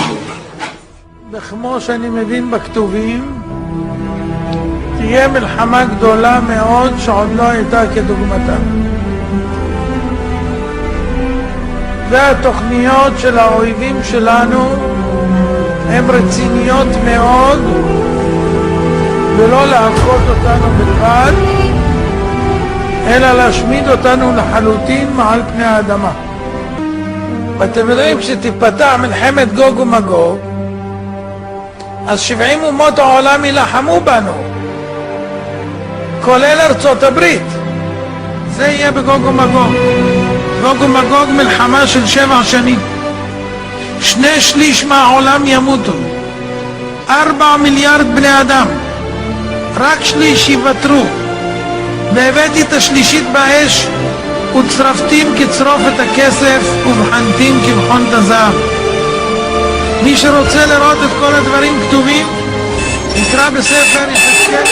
וכמו שאני מבין בכתובים, תהיה מלחמה גדולה מאוד שעוד לא הייתה כדוגמתה. והתוכניות של האויבים שלנו הן רציניות מאוד, ולא להכות אותנו בלבד, אלא להשמיד אותנו לחלוטין מעל פני האדמה. ואתם יודעים שתפתח מלחמת גוג ומגוג, אז 70 אומות העולם ילחמו בנו, כולל ארצות הברית. זה יהיה בגוג ומגוג. גוג ומגוג מלחמה של 7 שנים. 2/3 מהעולם ימותו. 4 מיליארד בני אדם. רק 1/3 יוותרו. והבאתי את השלישית באש, וצרפתים כצרופת הכסף, ובחנתים כבחונת הזהב. מי שרוצה לראות את כל הדברים כתובים, יקרא בספר יחזקאל.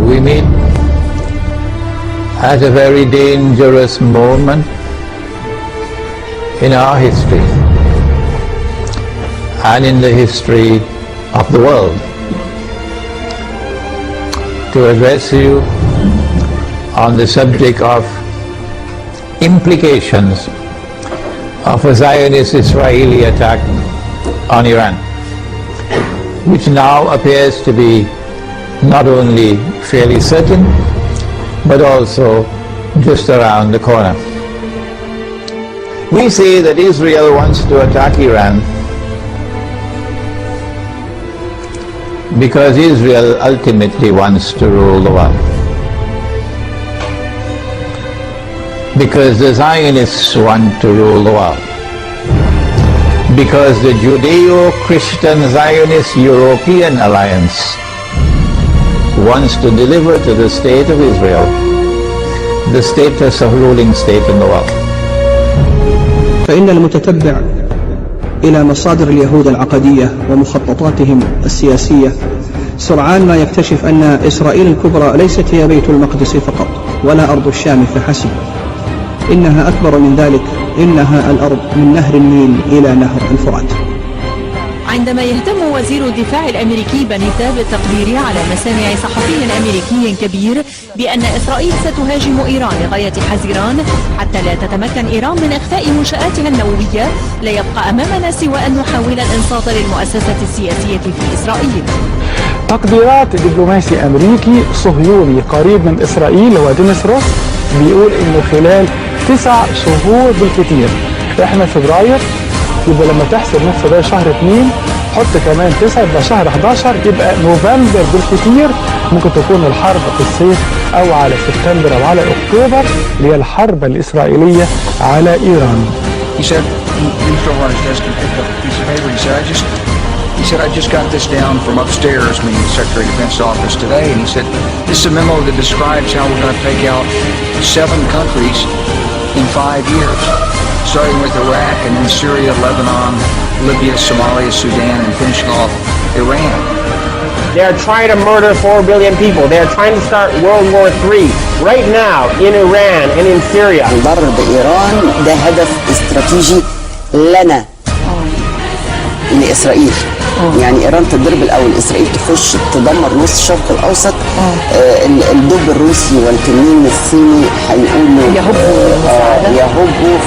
We meet at a very dangerous moment in our history and in the history of the world, to address you on the subject of implications of a Zionist-Israeli attack on Iran, which now appears to be not only fairly certain, but also just around the corner. We say that Israel wants to attack Iran because Israel ultimately wants to rule the world. Because the Zionists want to rule the world. Because the Judeo-Christian Zionist European Alliance wants to deliver to the state of Israel the status of ruling state in the world. فإن المتتبع إلى مصادر اليهود العقدية ومخططاتهم السياسية سرعان ما يكتشف أن إسرائيل الكبرى ليست هي بيت المقدس فقط ولا أرض الشام فحسب، إنها أكبر من ذلك، إنها الأرض من نهر النيل إلى نهر الفرات. عندما يهتم وزير الدفاع الأمريكي بنيتا بالتقدير على مسامع صحفي أمريكي كبير بأن إسرائيل ستهاجم إيران لغاية حزيران حتى لا تتمكن إيران من إخفاء منشآتها النووية، لا يبقى أمامنا سوى أن نحاول الإنصات للمؤسسة السياسية في إسرائيل. تقديرات دبلوماسي أمريكي صهيوني قريب من إسرائيل هو دينيس روس بيقول إنه خلال 9 شهور بالكتير. احنا فبراير، يبقى لما تحسب نفس ده شهر 2 حط كمان 9 يبقى شهر 11 يبقى نوفمبر بالكتير ممكن تكون الحرب في الصيف او على سبتمبر او على اكتوبر اللي هي الحرب الاسرائيليه على ايران. He said he fell on his desk and picked up a piece of paper. He said, I just got this down from upstairs, meaning the Secretary of Defense's office today, and he said, this is a memo that describes how we're going to take out 7 countries in 5 years, starting with Iraq and then Syria, Lebanon, Libya, Somalia, Sudan, and finishing off Iran. They are trying to murder 4 billion people. They are trying to start World War III right now in Iran and in Syria. ضرب إيران ده هدف استراتيجي لنا لإسرائيل. يعني إيران تضرب الأول، إسرائيل تخش تدمر نص الشرق الأوسط. الدب الروسي والتنين الصيني هيقولوا يهبوا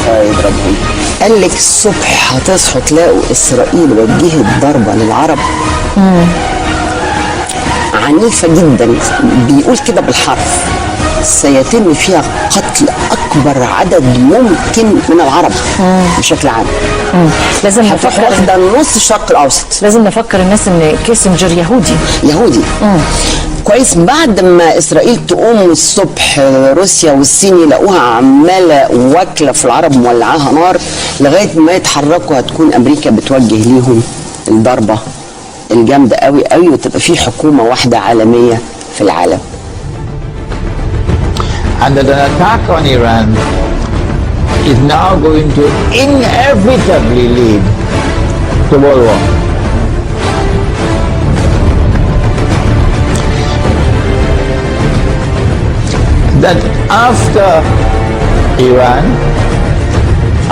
فيضربهم. قال لك الصبح هتصحوا تلاقوا إسرائيل وجهت ضربة للعرب عنيفة جدا، بيقول كده بالحرف سيتم فيها قتل أكبر عدد ممكن من العرب بشكل عام. لازم نفكر واخدة نص الشرق الأوسط. لازم نفكر الناس إن كيسنجر يهودي. كويس. بعد ما إسرائيل تقوم الصبح روسيا والصين يلاقوها عمالة واكلة في العرب مولعاها نار، لغاية ما يتحركوا هتكون أمريكا بتوجه ليهم الضربة الجامدة قوي قوي، وتبقى في حكومة واحدة عالمية في العالم. And that an attack on Iran is now going to inevitably lead to World War. That after Iran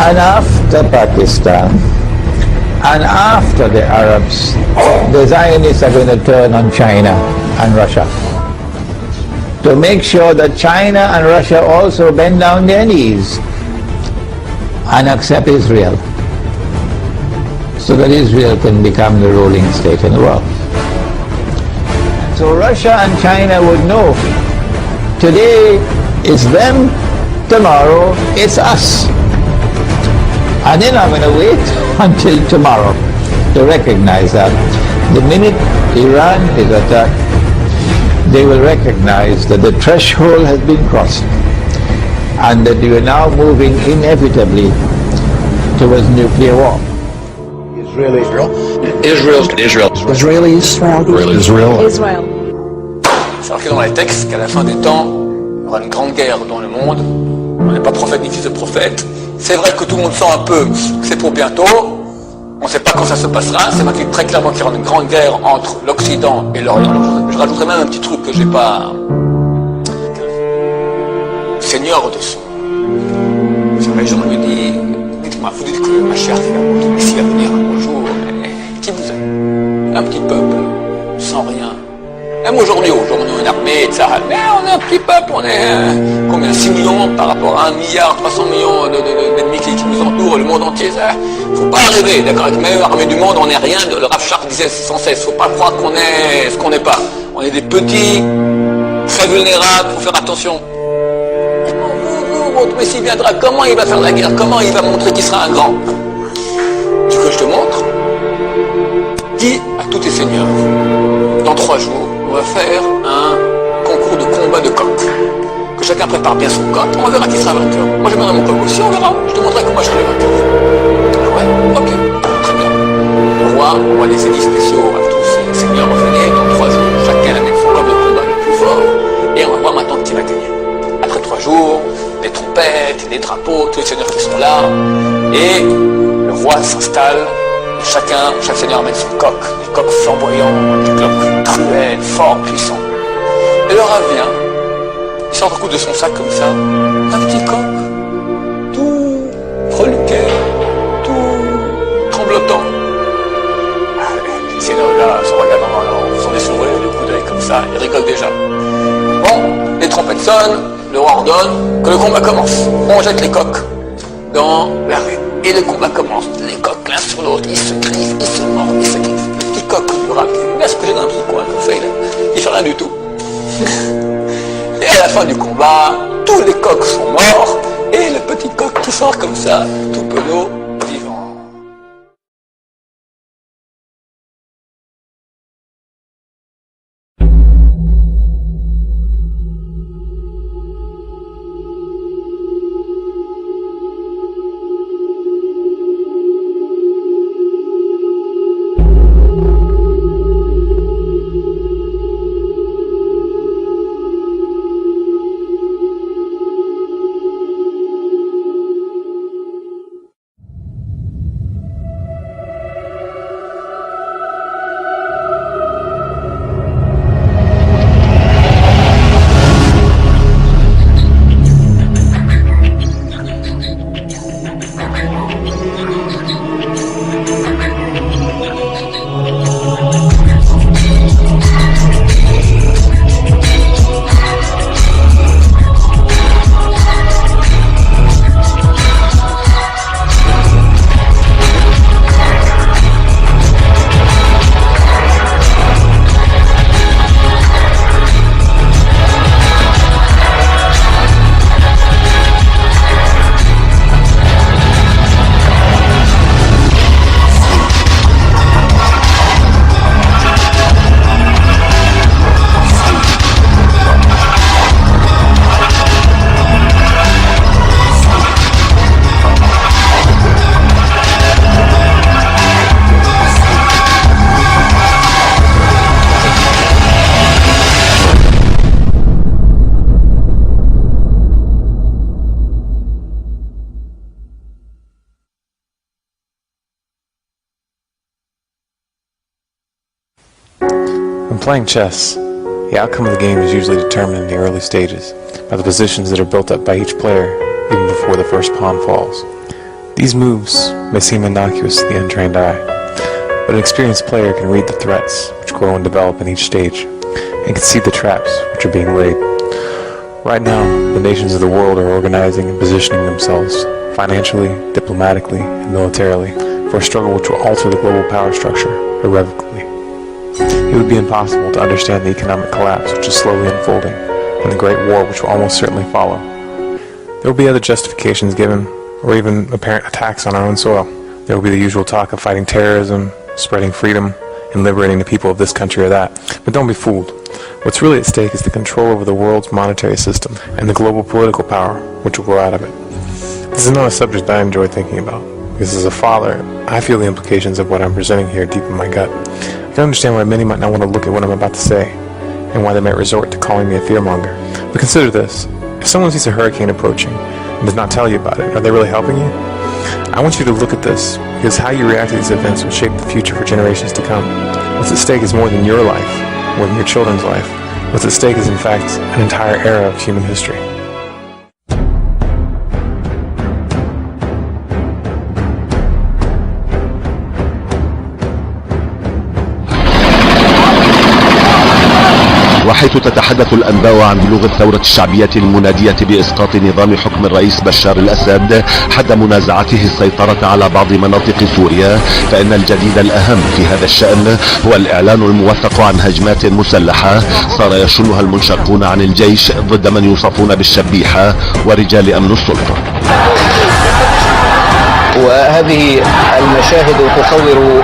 and after Pakistan and after the Arabs, the Zionists are going to turn on China and Russia to make sure that China and Russia also bend down their knees and accept Israel, so that Israel can become the ruling state in the world. So Russia and China would know today it's them, tomorrow it's us. And they're not going to wait until tomorrow to recognize that. The minute Iran is attacked, they will recognize that the threshold has been crossed and that we are now moving inevitably towards nuclear war. Israel. C'est marqué dans les textes qu'à la fin des temps, il y aura une grande guerre dans le monde. On n'est pas prophète ni fils de prophète. C'est vrai que tout le monde sent un peu que c'est pour bientôt. On ne sait pas quand ça se passera. C'est marqué très clairement qu'il y aura une grande guerre entre l'Occident et l'Orient. Je rajouterai même un petit truc que j'ai pas... Seigneur de son... Les gens lui disent, dites-moi, vous dites que ma chère fille, le Messie va venir un jour. Qui vous êtes? Un petit peuple, sans rien. Même aujourd'hui, on est une armée, etc. Mais on est un petit peuple, on est combien? 6 millions par rapport à 1 milliard 300 millions d'ennemis qui nous entourent, le monde entier. Faut pas rêver, d'accord? Avec la meilleure armée du monde, on n'est rien. Le Rav Sharp disait sans cesse, faut pas croire qu'on est ce qu'on n'est pas. On est des petits, très vulnérables, faut faire attention. Votre Messie viendra, comment il va faire la guerre? Comment il va montrer qu'il sera un grand? Ce que je te montre, dis à tous tes seigneurs, dans 3 jours, on va faire un concours de combat de coq. Que chacun prépare bien son coq, on verra qui sera vainqueur. Moi je mènerai mon coq aussi, on verra. Je te montrerai comment je serai vainqueur. Ouais, ok, très bien. Le roi envoie des édits spéciaux à tous ses seigneurs, revenez, dans 3 jours, chacun amène son coq de combat le plus fort, et on va voir maintenant qui va gagner. Après 3 jours, des trompettes, des drapeaux, tous les seigneurs qui sont là, et le roi s'installe, chaque seigneur amène son coq, des coqs flamboyants, des coqs cruels, forts, puissants. Et le rave vient, il sort un coup de son sac comme ça, un petit coq, tout reluqué, tout tremblotant. Les seigneurs là se regardent en faisant des sourires, des coups d'œil comme ça, ils rigolent déjà. Bon, les trompettes sonnent, le roi ordonne que le combat commence. On jette les coqs dans la rue. Et le combat commence. Les coqs l'un sur l'autre, ils se griffent, ils se mordent, ils se griffent. Le petit coq du rap, il va se coucher dans un petit coin comme ça, il fait rien du tout. Et à la fin du combat, tous les coqs sont morts Et le petit coq qui sort comme ça, tout penaud, vivant. When playing chess, the outcome of the game is usually determined in the early stages by the positions that are built up by each player even before the first pawn falls. These moves may seem innocuous to the untrained eye, but an experienced player can read the threats which grow and develop in each stage, and can see the traps which are being laid. Right now, the nations of the world are organizing and positioning themselves financially, diplomatically, and militarily for a struggle which will alter the global power structure irrevocably. It would be impossible to understand the economic collapse which is slowly unfolding and the Great War which will almost certainly follow. There will be other justifications given, or even apparent attacks on our own soil. There will be the usual talk of fighting terrorism, spreading freedom, and liberating the people of this country or that. But don't be fooled. What's really at stake is the control over the world's monetary system and the global political power which will grow out of it. This is not a subject I enjoy thinking about, because as a father, I feel the implications of what I'm presenting here deep in my gut. I can understand why many might not want to look at what I'm about to say, and why they might resort to calling me a fearmonger. But consider this. If someone sees a hurricane approaching and does not tell you about it, are they really helping you? I want you to look at this, because how you react to these events will shape the future for generations to come. What's at stake is more than your life, more than your children's life. What's at stake is in fact an entire era of human history. وحيث تتحدث الأنباء عن بلوغ الثورة الشعبية المنادية بإسقاط نظام حكم الرئيس بشار الأسد حد منازعته السيطرة على بعض مناطق سوريا، فإن الجديد الأهم في هذا الشأن هو الإعلان الموثق عن هجمات مسلحة صار يشنها المنشقون عن الجيش ضد من يوصفون بالشبيحة ورجال أمن السلطة. وهذه المشاهد تصور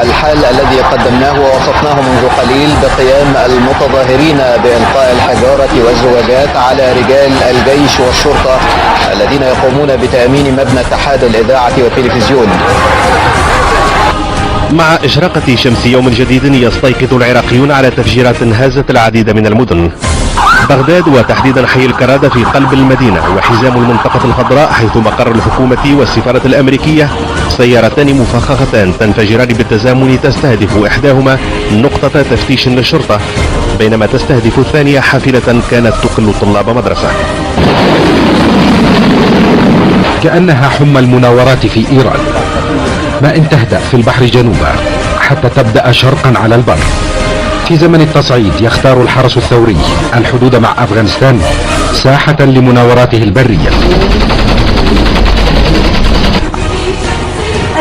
الحال الذي قدمناه ووصفناه منذ قليل بقيام المتظاهرين بإلقاء الحجارة والزواجات على رجال الجيش والشرطة الذين يقومون بتأمين مبنى اتحاد الإذاعة والتلفزيون. مع إشراقة شمس يوم جديد يستيقظ العراقيون على تفجيرات هازت العديد من المدن. بغداد وتحديدا حي الكرادة في قلب المدينة وحزام المنطقة الخضراء حيث مقر الحكومة والسفارة الأمريكية، سيارتان مفخختان تنفجران بالتزامن تستهدف إحداهما نقطة تفتيش للشرطة، بينما تستهدف الثانية حافلة كانت تقل طلاب مدرسة. كأنها حمى المناورات في إيران، ما إن تهدأ في البحر جنوبا حتى تبدأ شرقا على البر. في زمن التصعيد يختار الحرس الثوري الحدود مع أفغانستان ساحة لمناوراته البرية.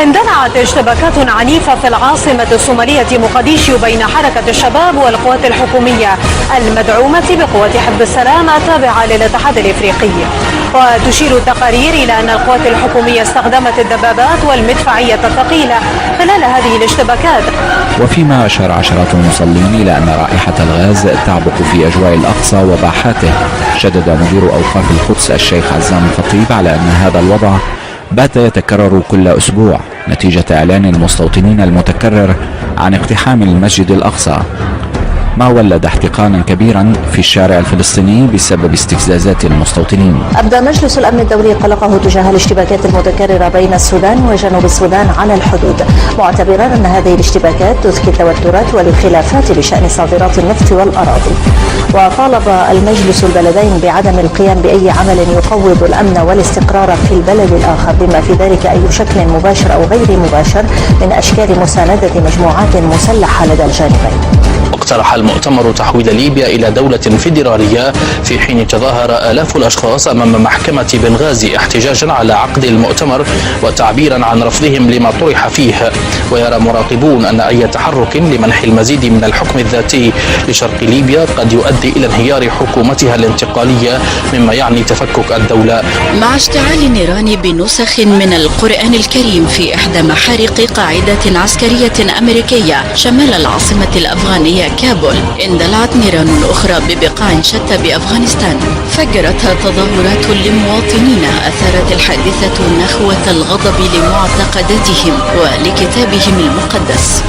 اندلعت اشتباكات عنيفة في العاصمة الصومالية مقديشو بين حركة الشباب والقوات الحكومية المدعومة بقوات حزب السلام التابعة للاتحاد الإفريقي. وتشير التقارير إلى أن القوات الحكومية استخدمت الدبابات والمدفعية الثقيلة خلال هذه الاشتباكات. وفيما أشار عشرات المصلين إلى أن رائحة الغاز تعبق في أجواء الأقصى وباحاته، شدد مدير أوقاف القدس الشيخ عزام الخطيب على أن هذا الوضع بات يتكرر كل أسبوع نتيجة إعلان المستوطنين المتكرر عن اقتحام المسجد الأقصى، ما ولد احتقانا كبيرا في الشارع الفلسطيني بسبب استفزازات المستوطنين. أبدى مجلس الأمن الدولي قلقه تجاه الاشتباكات المتكررة بين السودان وجنوب السودان على الحدود، معتبرا أن هذه الاشتباكات تذكي التوترات والخلافات بشأن صادرات النفط والأراضي. وطالب المجلس البلدين بعدم القيام بأي عمل يقوض الأمن والاستقرار في البلد الآخر، بما في ذلك أي شكل مباشر أو غير مباشر من أشكال مساندة مجموعات مسلحة لدى الجانبين. اقترح المؤتمر تحويل ليبيا إلى دولة فيدرالية، في حين تظاهر آلاف الأشخاص أمام محكمة بنغازي احتجاجا على عقد المؤتمر وتعبيرا عن رفضهم لما طرح فيه. ويرى مراقبون أن أي تحرك لمنح المزيد من الحكم الذاتي لشرق ليبيا قد يؤدي إلى انهيار حكومتها الانتقالية، مما يعني تفكك الدولة. مع اشتعال النيران بنسخ من القرآن الكريم في إحدى محارق قاعدة عسكرية أمريكية شمال العاصمة الأفغانية كابول، اندلعت نيران أخرى ببقاع شتى بأفغانستان، فجرتها تظاهرات لمواطنين أثارت الحادثة نخوة الغضب لمعتقداتهم ولكتابهم المقدس.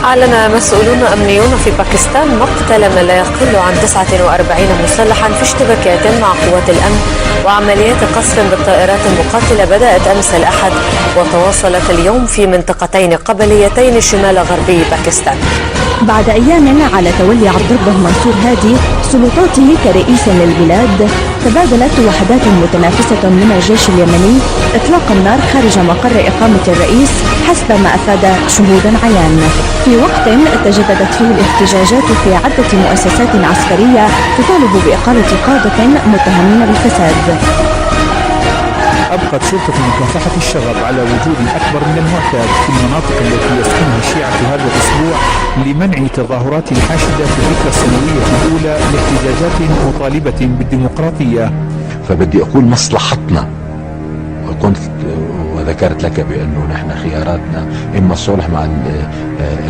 أعلن مسؤولون أمنيون في باكستان مقتل ما لا يقل عن 49 مسلحا في اشتباكات مع قوات الأمن وعمليات قصف بالطائرات المقاتلة بدأت أمس الأحد وتواصلت اليوم في منطقتين قبليتين شمال غربي باكستان. بعد أيام على تولي عبد الله منصور هادي سلطاته كرئيس للبلاد، تبادلت وحدات متنافسة من الجيش اليمني إطلاق النار خارج مقر إقامة الرئيس حسب ما أفاد شهودا عيان، في وقت تجددت فيه الاحتجاجات في عدة مؤسسات عسكرية تطالب بإقالة قادة متهمين بالفساد. أبقت شرطة مكافحة الشغب على وجود أكبر من المعتاد في المناطق التي يسكنها الشيعة هذا الأسبوع لمنع تظاهرات الحاشدة في الذكرى السنوية الأولى لاحتجاجات مطالبة بالديمقراطية. فبدي أقول مصلحتنا، وكنت وذكرت لك بأنه نحن خياراتنا إما الصلح مع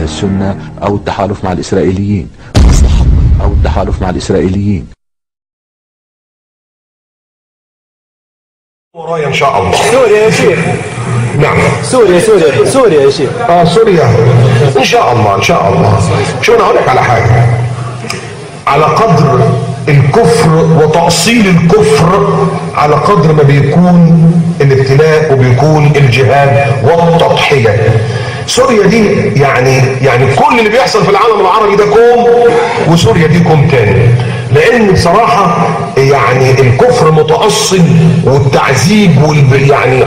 السنة أو التحالف مع الإسرائيليين، مصلحتنا أو التحالف مع الإسرائيليين. ورايا ان شاء الله. سوريا يا شيخ. نعم. سوريا يا شيخ. سوريا ان شاء الله ان شاء الله. شو انا اقول لك على حاجه، على قدر الكفر وتأصيل الكفر على قدر ما بيكون الابتلاء وبيكون الجهاد والتضحيه. سوريا دي يعني كل اللي بيحصل في العالم العربي ده كوم، وسوريا دي كوم تاني، لان بصراحه يعني الكفر متأصل والتعذيب يعني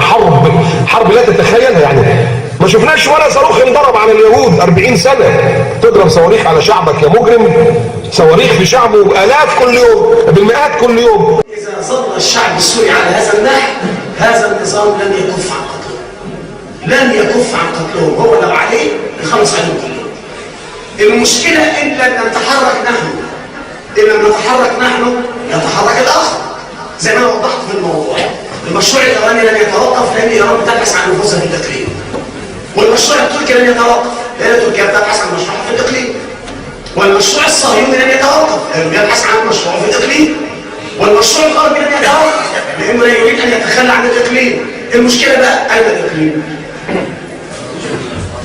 حرب لا تتخيلها. يعني ما شفناش ولا صاروخ انضرب على اليهود 40 سنه. تضرب صواريخ على شعبك يا مجرم، صواريخ في شعبه بالاف كل يوم، بالمئات كل يوم. اذا ظل الشعب السوري على هذا النحو، هذا النظام لن يكف عن قتلهم، لن يكف عن قتلهم. هو لو عليه يخلص عليهم كلهم. المشكله ان لم نتحرك نحن، إن لم نتحرك نحن يتحرك الآخر، زي ما أنا وضحت في الموضوع. المشروع الإيراني لن يتوقف لأن إيران بتبحث عن نفوذها في الإقليم، والمشروع التركي لن يتوقف لأن تركيا بتبحث عن مشروعها في الإقليم، والمشروع الصهيوني لن يتوقف لأنه بيبحث عن مشروعه في الإقليم، والمشروع الغربي لن يتوقف لأنه لا يريد أن يتخلى عن الإقليم. المشكلة بقى أين الإقليم؟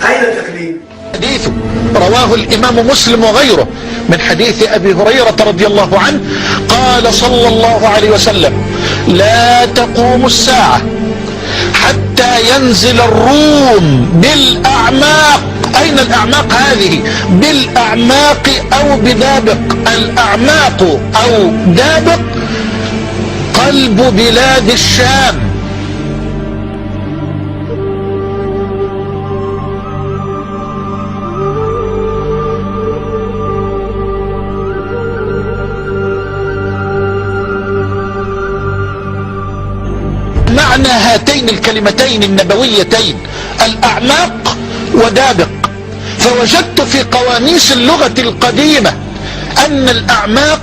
أين الإقليم؟ حديث رواه الإمام مسلم وغيره من حديث أبي هريرة رضي الله عنه قال صلى الله عليه وسلم: لا تقوم الساعة حتى ينزل الروم بالأعماق. أين الأعماق هذه؟ بالأعماق أو بدابق. الأعماق أو دابق قلب بلاد الشام. معنى هاتين الكلمتين النبويتين الأعماق ودابق، فوجدت في قواميس اللغة القديمة أن الأعماق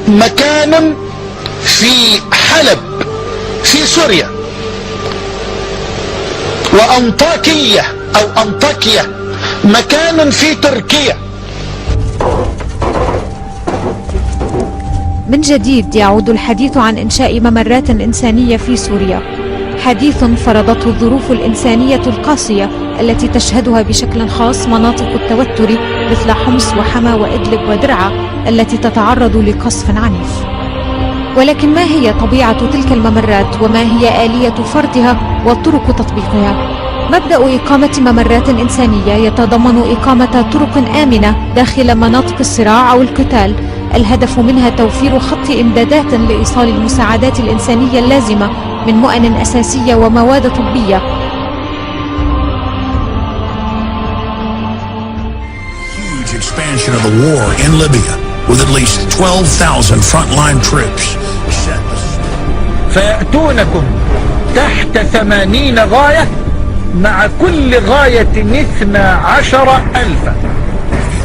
مكان في حلب في سوريا، وأنطاكية أو أنطاكية مكان في تركيا. من جديد يعود الحديث عن إنشاء ممرات إنسانية في سوريا، حديث فرضته الظروف الإنسانية القاسية التي تشهدها بشكل خاص مناطق التوتر مثل حمص وحما وإدلب ودرعا التي تتعرض لقصف عنيف. ولكن ما هي طبيعة تلك الممرات وما هي آلية فرضها وطرق تطبيقها؟ مبدأ إقامة ممرات إنسانية يتضمن إقامة طرق آمنة داخل مناطق الصراع أو القتال، الهدف منها توفير خط إمدادات لإيصال المساعدات الإنسانية اللازمة من مؤن أساسية ومواد طبية. Huge expansion of the war in Libya with at least 12,000 frontline troops. فيأتونكم تحت 80 غاية، مع كل غاية 12,000.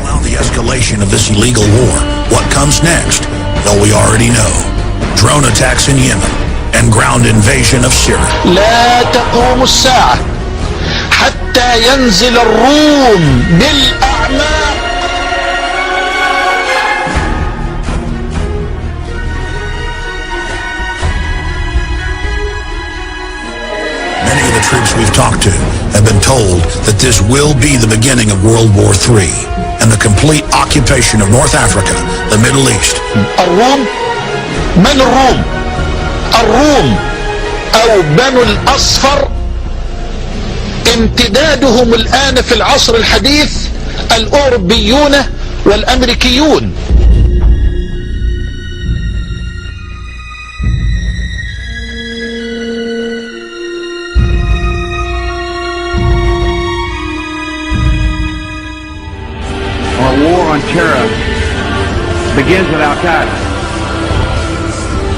Allow the escalation of this illegal war. What comes next? Well, we already know. Drone attacks in Yemen and ground invasion of Syria. لا تقوم الساعة حتى ينزل الروم بالأعماق. Many of the troops we've talked to have been told that this will be the beginning of World War III and the complete occupation of North Africa, the Middle East. الروم؟ من الروم؟ الروم أو بنو الأصفر امتدادهم الآن في العصر الحديث الأوروبيون والأمريكيون. Our war on terror begins with Al-Qaeda,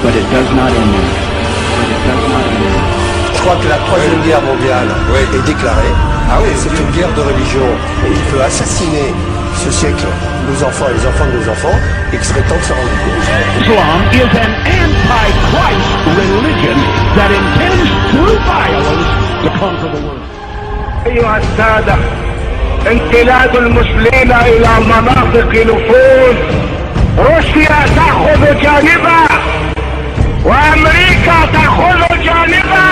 but it does not end there. Je crois que la troisième guerre mondiale est déclarée. Ah oui, c'est une guerre de religion. Et il peut assassiner ce siècle nos enfants et les enfants de nos enfants, et qu'il serait temps de se rendre compte. Islam is an anti-Christ religion that intends through violence to conquer the world. أيها السادة، انقلاب المسلمين إلى مناطق نفوذ، روسيا تأخذ جانبا وأمريكا تأخذ جانبا.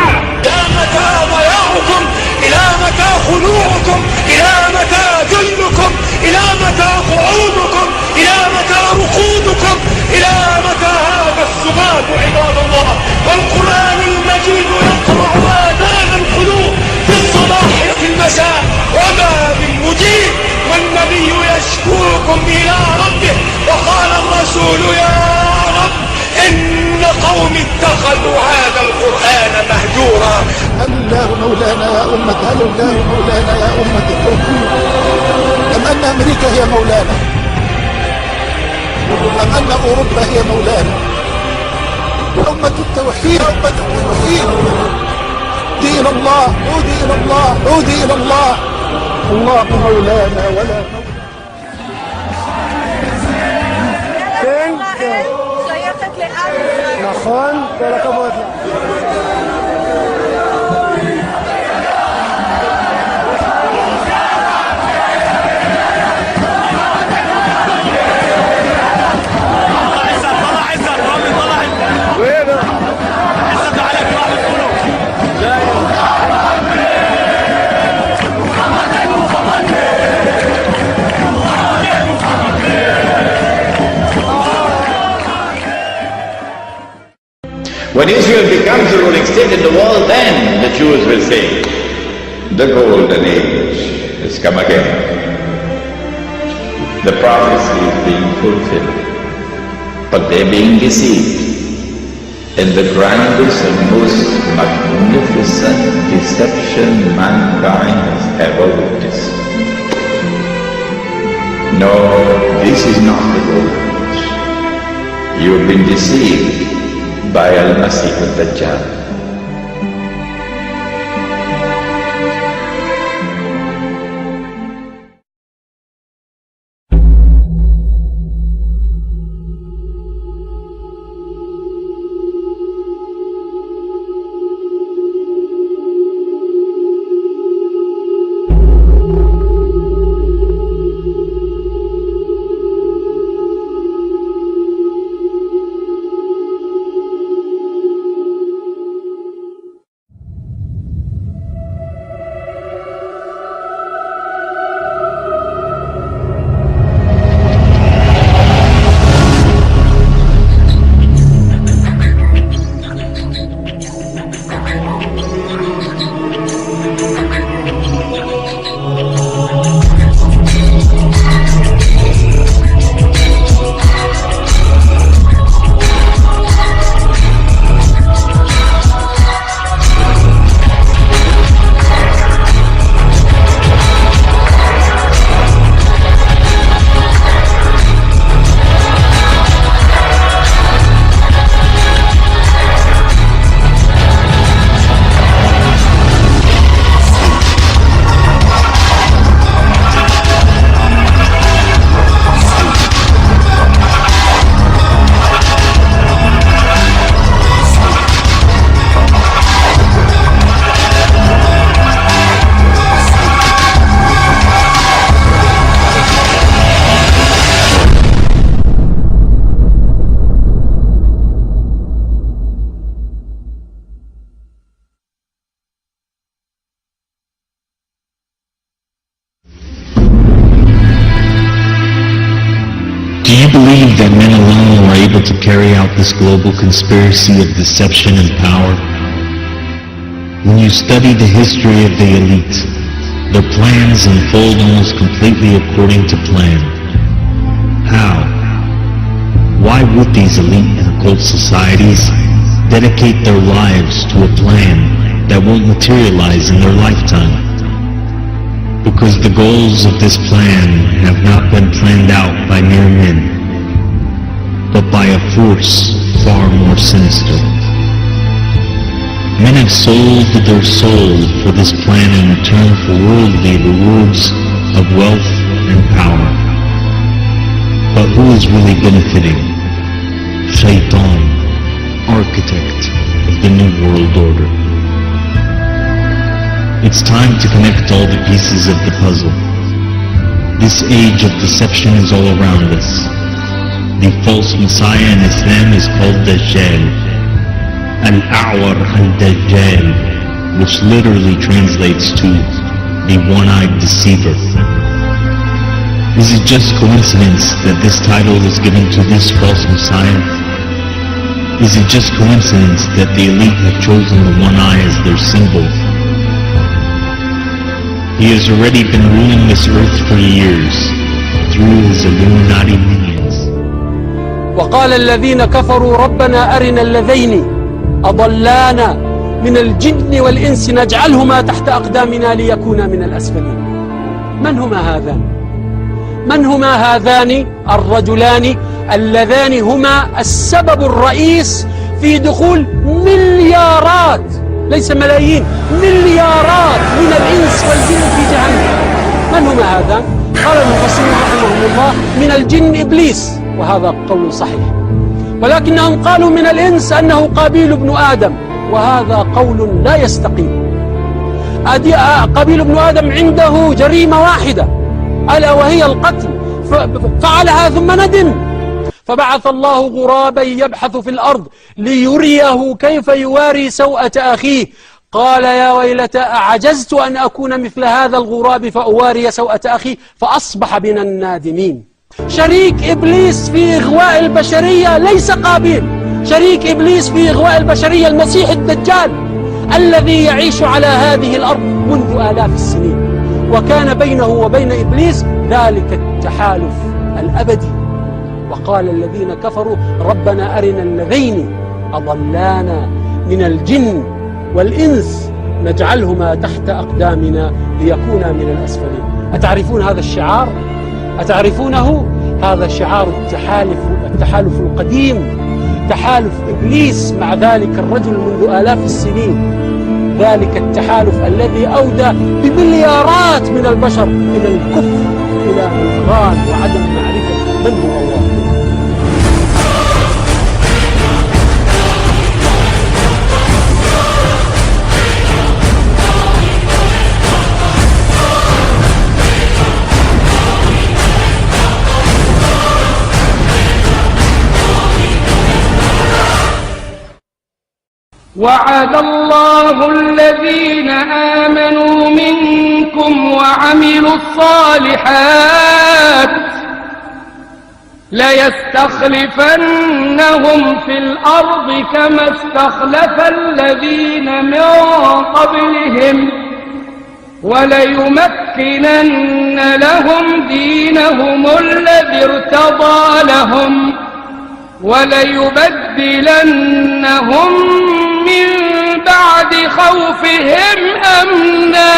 إلى متى ضياعكم؟ إلى متى خنوعكم؟ إلى متى ذلكم؟ إلى متى قعودكم؟ إلى متى رقودكم؟ إلى متى هذا السبات عباد الله؟ والقرآن المجيد يقرع آذان القلوب في الصباح وفي المساء، وما من مجيب، والنبي يشكوكم إلى ربه، وقال الرسول يا رب إن قوم اتخذوا هذا القرآن مهجورا. هل الله مولانا يا أمة؟ هل الله مولانا يا أمة التوحيد؟ أم أن أمريكا هي مولانا؟ أم أن أوروبا هي مولانا؟ أمة التوحيد، أمة التوحيد، عودي إلى الله، عودي إلى الله، عودي إلى الله. الله مولانا ولا נכון, כל הכבוד לה. When Israel becomes the ruling state in the world, then the Jews will say, the golden age has come again. The prophecy is being fulfilled, but they're being deceived in the grandest and most magnificent deception mankind has ever witnessed. No, this is not the golden age. You've been deceived by Al-Masih al-Dajjal. believe that men alone are able to carry out this global conspiracy of deception and power? When you study the history of the elite, their plans unfold almost completely according to plan. How? Why would these elite and occult societies dedicate their lives to a plan that won't materialize in their lifetime? Because the goals of this plan have not been planned out by mere men, but by a force far more sinister. Men have sold their soul for this plan in return for worldly rewards of wealth and power. But who is really benefiting? Shaitan, architect of the New World Order. It's time to connect all the pieces of the puzzle. This age of deception is all around us. The false Messiah in Islam is called Dajjal. Al-A'war al-Dajjal, which literally translates to the one-eyed deceiver. Is it just coincidence that this title is given to this false Messiah? Is it just coincidence that the elite have chosen the one eye as their symbol? He has already been ruling this earth for years through his Illuminati minions. وقال الذين كفروا ربنا أرنا اللذين أضلانا من الجن والإنس نجعلهما تحت أقدامنا ليكونا من الأسفلين. من هما هذان؟ من هما هذان الرجلان اللذان هما السبب الرئيس في دخول مليارات، ليس ملايين، مليارات من الإنس والجن في جهنم؟ من هما هذان؟ قال المفسرون رحمهم الله من الجن إبليس، وهذا قول صحيح، ولكنهم قالوا من الإنس أنه قابيل بن آدم، وهذا قول لا يستقيم. قابيل بن آدم عنده جريمة واحدة ألا وهي القتل، فعلها ثم ندم، فبعث الله غرابا يبحث في الأرض ليريه كيف يواري سوءة أخيه، قال يا ويلتى أعجزت أن أكون مثل هذا الغراب فأواري سوءة أخي، فأصبح من النادمين. شريك إبليس في إغواء البشرية ليس قابيل، شريك إبليس في إغواء البشرية المسيح الدجال الذي يعيش على هذه الأرض منذ آلاف السنين، وكان بينه وبين إبليس ذلك التحالف الأبدي. وقال الذين كفروا ربنا أرنا اللذين أضلانا من الجن والإنس نجعلهما تحت أقدامنا ليكونا من الأسفلين. أتعرفون هذا الشعار؟ أتعرفونه؟ هذا شعار التحالف القديم، تحالف إبليس مع ذلك الرجل منذ آلاف السنين، ذلك التحالف الذي أودى بمليارات من البشر إلى الكفر، إلى الغران وعدم معرفة من هو الله. وعد الله الذين آمنوا منكم وعملوا الصالحات ليستخلفنهم في الأرض كما استخلف الذين من قبلهم وليمكنن لهم دينهم الذي ارتضى لهم وليبدلنهم من بعد خوفهم أمنا.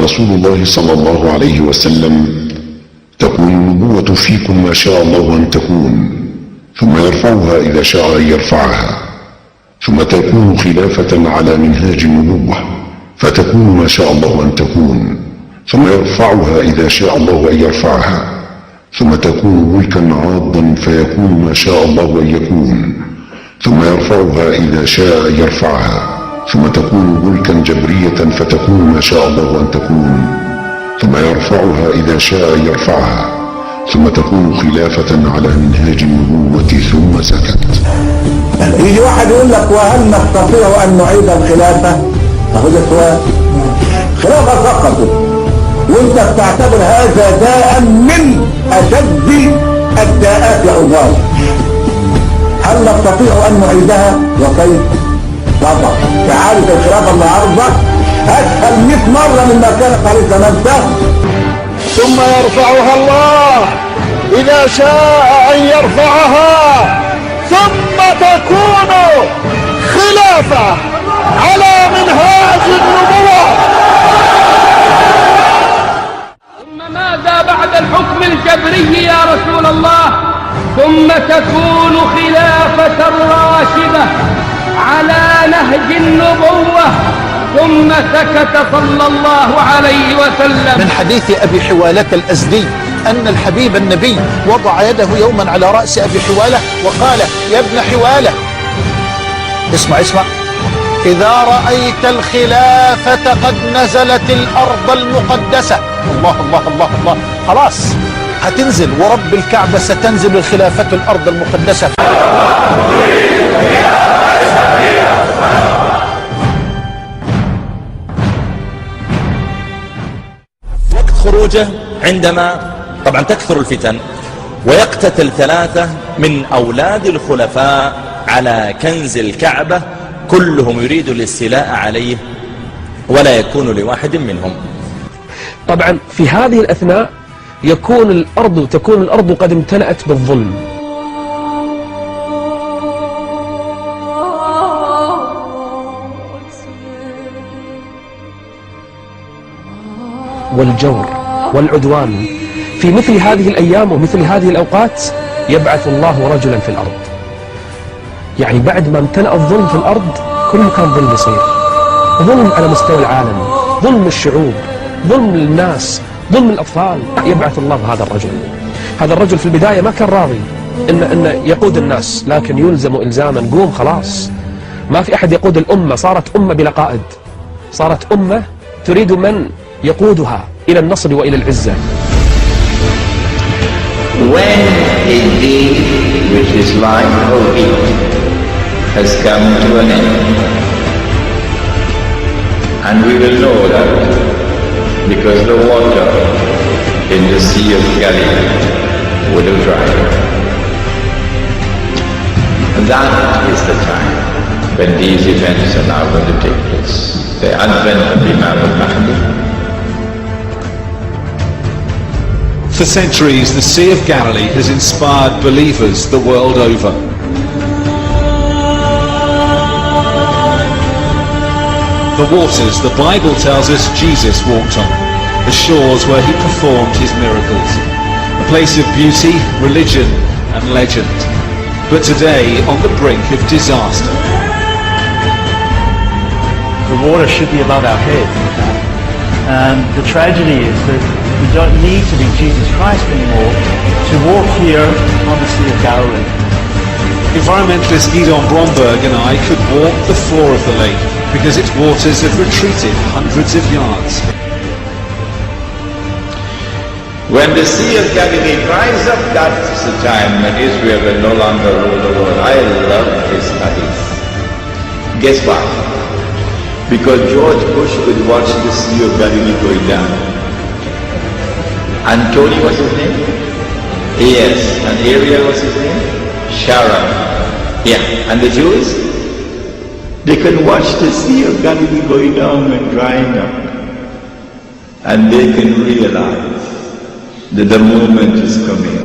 رسول الله صلى الله عليه وسلم: تكون النبوة فيكم ما شاء الله أن تكون، ثم يرفعها إذا شاء أن يرفعها، ثم تكون خلافة على منهاج النبوة فتكون ما شاء الله أن تكون، ثم يرفعها إذا شاء الله أن يرفعها، ثم تكون ملكا عاضا فيكون ما شاء الله أن يكون، ثم يرفعها إذا شاء أن يرفعها، ثم تكون ملكا جبرية فتكون ما شاء الله أن تكون، ثم يرفعها إذا شاء أن يرفعها، ثم تكون خلافة على منهاج النبوة. ثم سكت. يجي واحد يقول لك: وهل نستطيع أن نعيد الخلافة؟ أهو ده سؤال. خلافة سقطت وأنت بتعتبر هذا داء من أشد الداءات يا أولاد. هل نستطيع أن نعيدها؟ وكيف؟ طبعا إعادة الخلافة النهارده أسهل 100 مرة مما كانت عليه زمان سهل. ثم يرفعها الله إذا شاء أن يرفعها، ثم تكون خلافة على منهاج النبوة. ثم ماذا بعد الحكم الجبري يا رسول الله؟ ثم تكون خلافة راشدة على نهج النبوة. ثم سكت صلى الله عليه وسلم. من حديث أبي حوالة الأزدي أن الحبيب النبي وضع يده يوما على رأس أبي حوالة وقال: يا ابن حوالة، اسمع، إذا رأيت الخلافة قد نزلت الأرض المقدسة، الله الله الله الله، خلاص هتنزل، ورب الكعبة ستنزل الخلافة الأرض المقدسة. وقت خروجه عندما طبعا تكثر الفتن ويقتتل 3 من أولاد الخلفاء على كنز الكعبة، كلهم يريد الاستيلاء عليه ولا يكون لواحد منهم. طبعا في هذه الأثناء تكون الأرض قد امتلأت بالظلم، والجور والعدوان. في مثل هذه الأيام ومثل هذه الأوقات يبعث الله رجلا في الأرض. يعني بعد ما امتلأ الظلم في الأرض، كل مكان ظلم يصير، ظلم على مستوى العالم، ظلم الشعوب، ظلم الناس، ظلم الأطفال. يبعث الله هذا الرجل في البداية ما كان راضي إن يقود الناس، لكن يلزم إلزاما. قوم خلاص، ما في أحد يقود الأمة، صارت أمة بلا قائد، صارت أمة تريد من يقودها إلى النصر وإلى العزة. When a day which is like a week has come to an end, and we will know that because the water in the Sea of Galilee would have dried. That is the time when these events are now going to take place. The advent of Imam al-Mahdi. For centuries, the Sea of Galilee has inspired believers the world over. The waters the Bible tells us Jesus walked on, the shores where he performed his miracles, a place of beauty, religion and legend, but today on the brink of disaster. The water should be above our heads, and the tragedy is that we don't need to be Jesus Christ anymore to walk here on the Sea of Galilee. Environmentalist Guidon Bromberg and I could walk the floor of the lake because its waters have retreated hundreds of yards. When the Sea of Galilee dries up, that's the time when Israel will no longer rule the world. I love this hadith. Guess why? Because George Bush could watch the Sea of Galilee going down. And Tony was his name? Yes. And Ariel was his name? Sharon. Yeah. And the Jews? They can watch the Sea of Galilee going down and drying up. And they can realize that the moment is coming.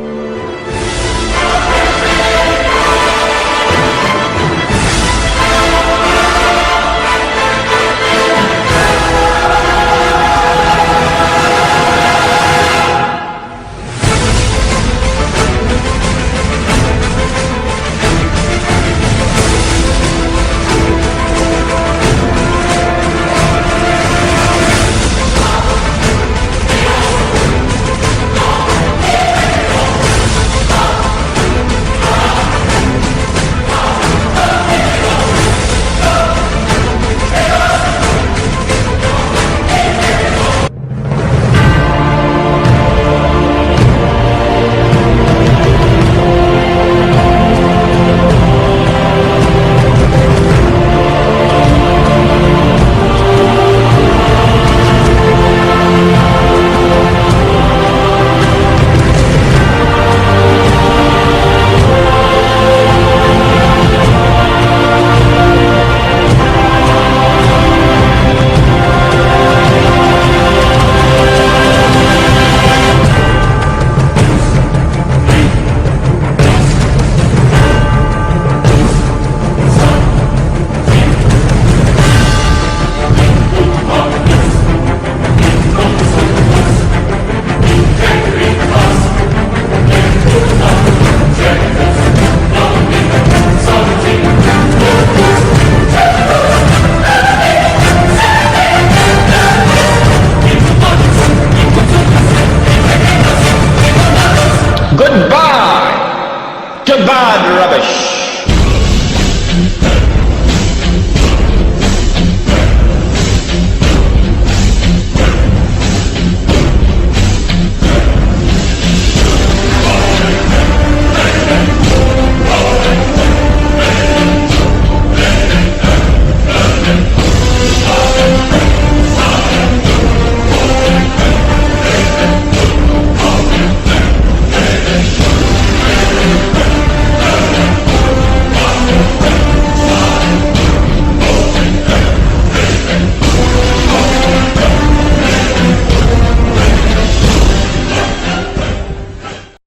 to bad rubbish.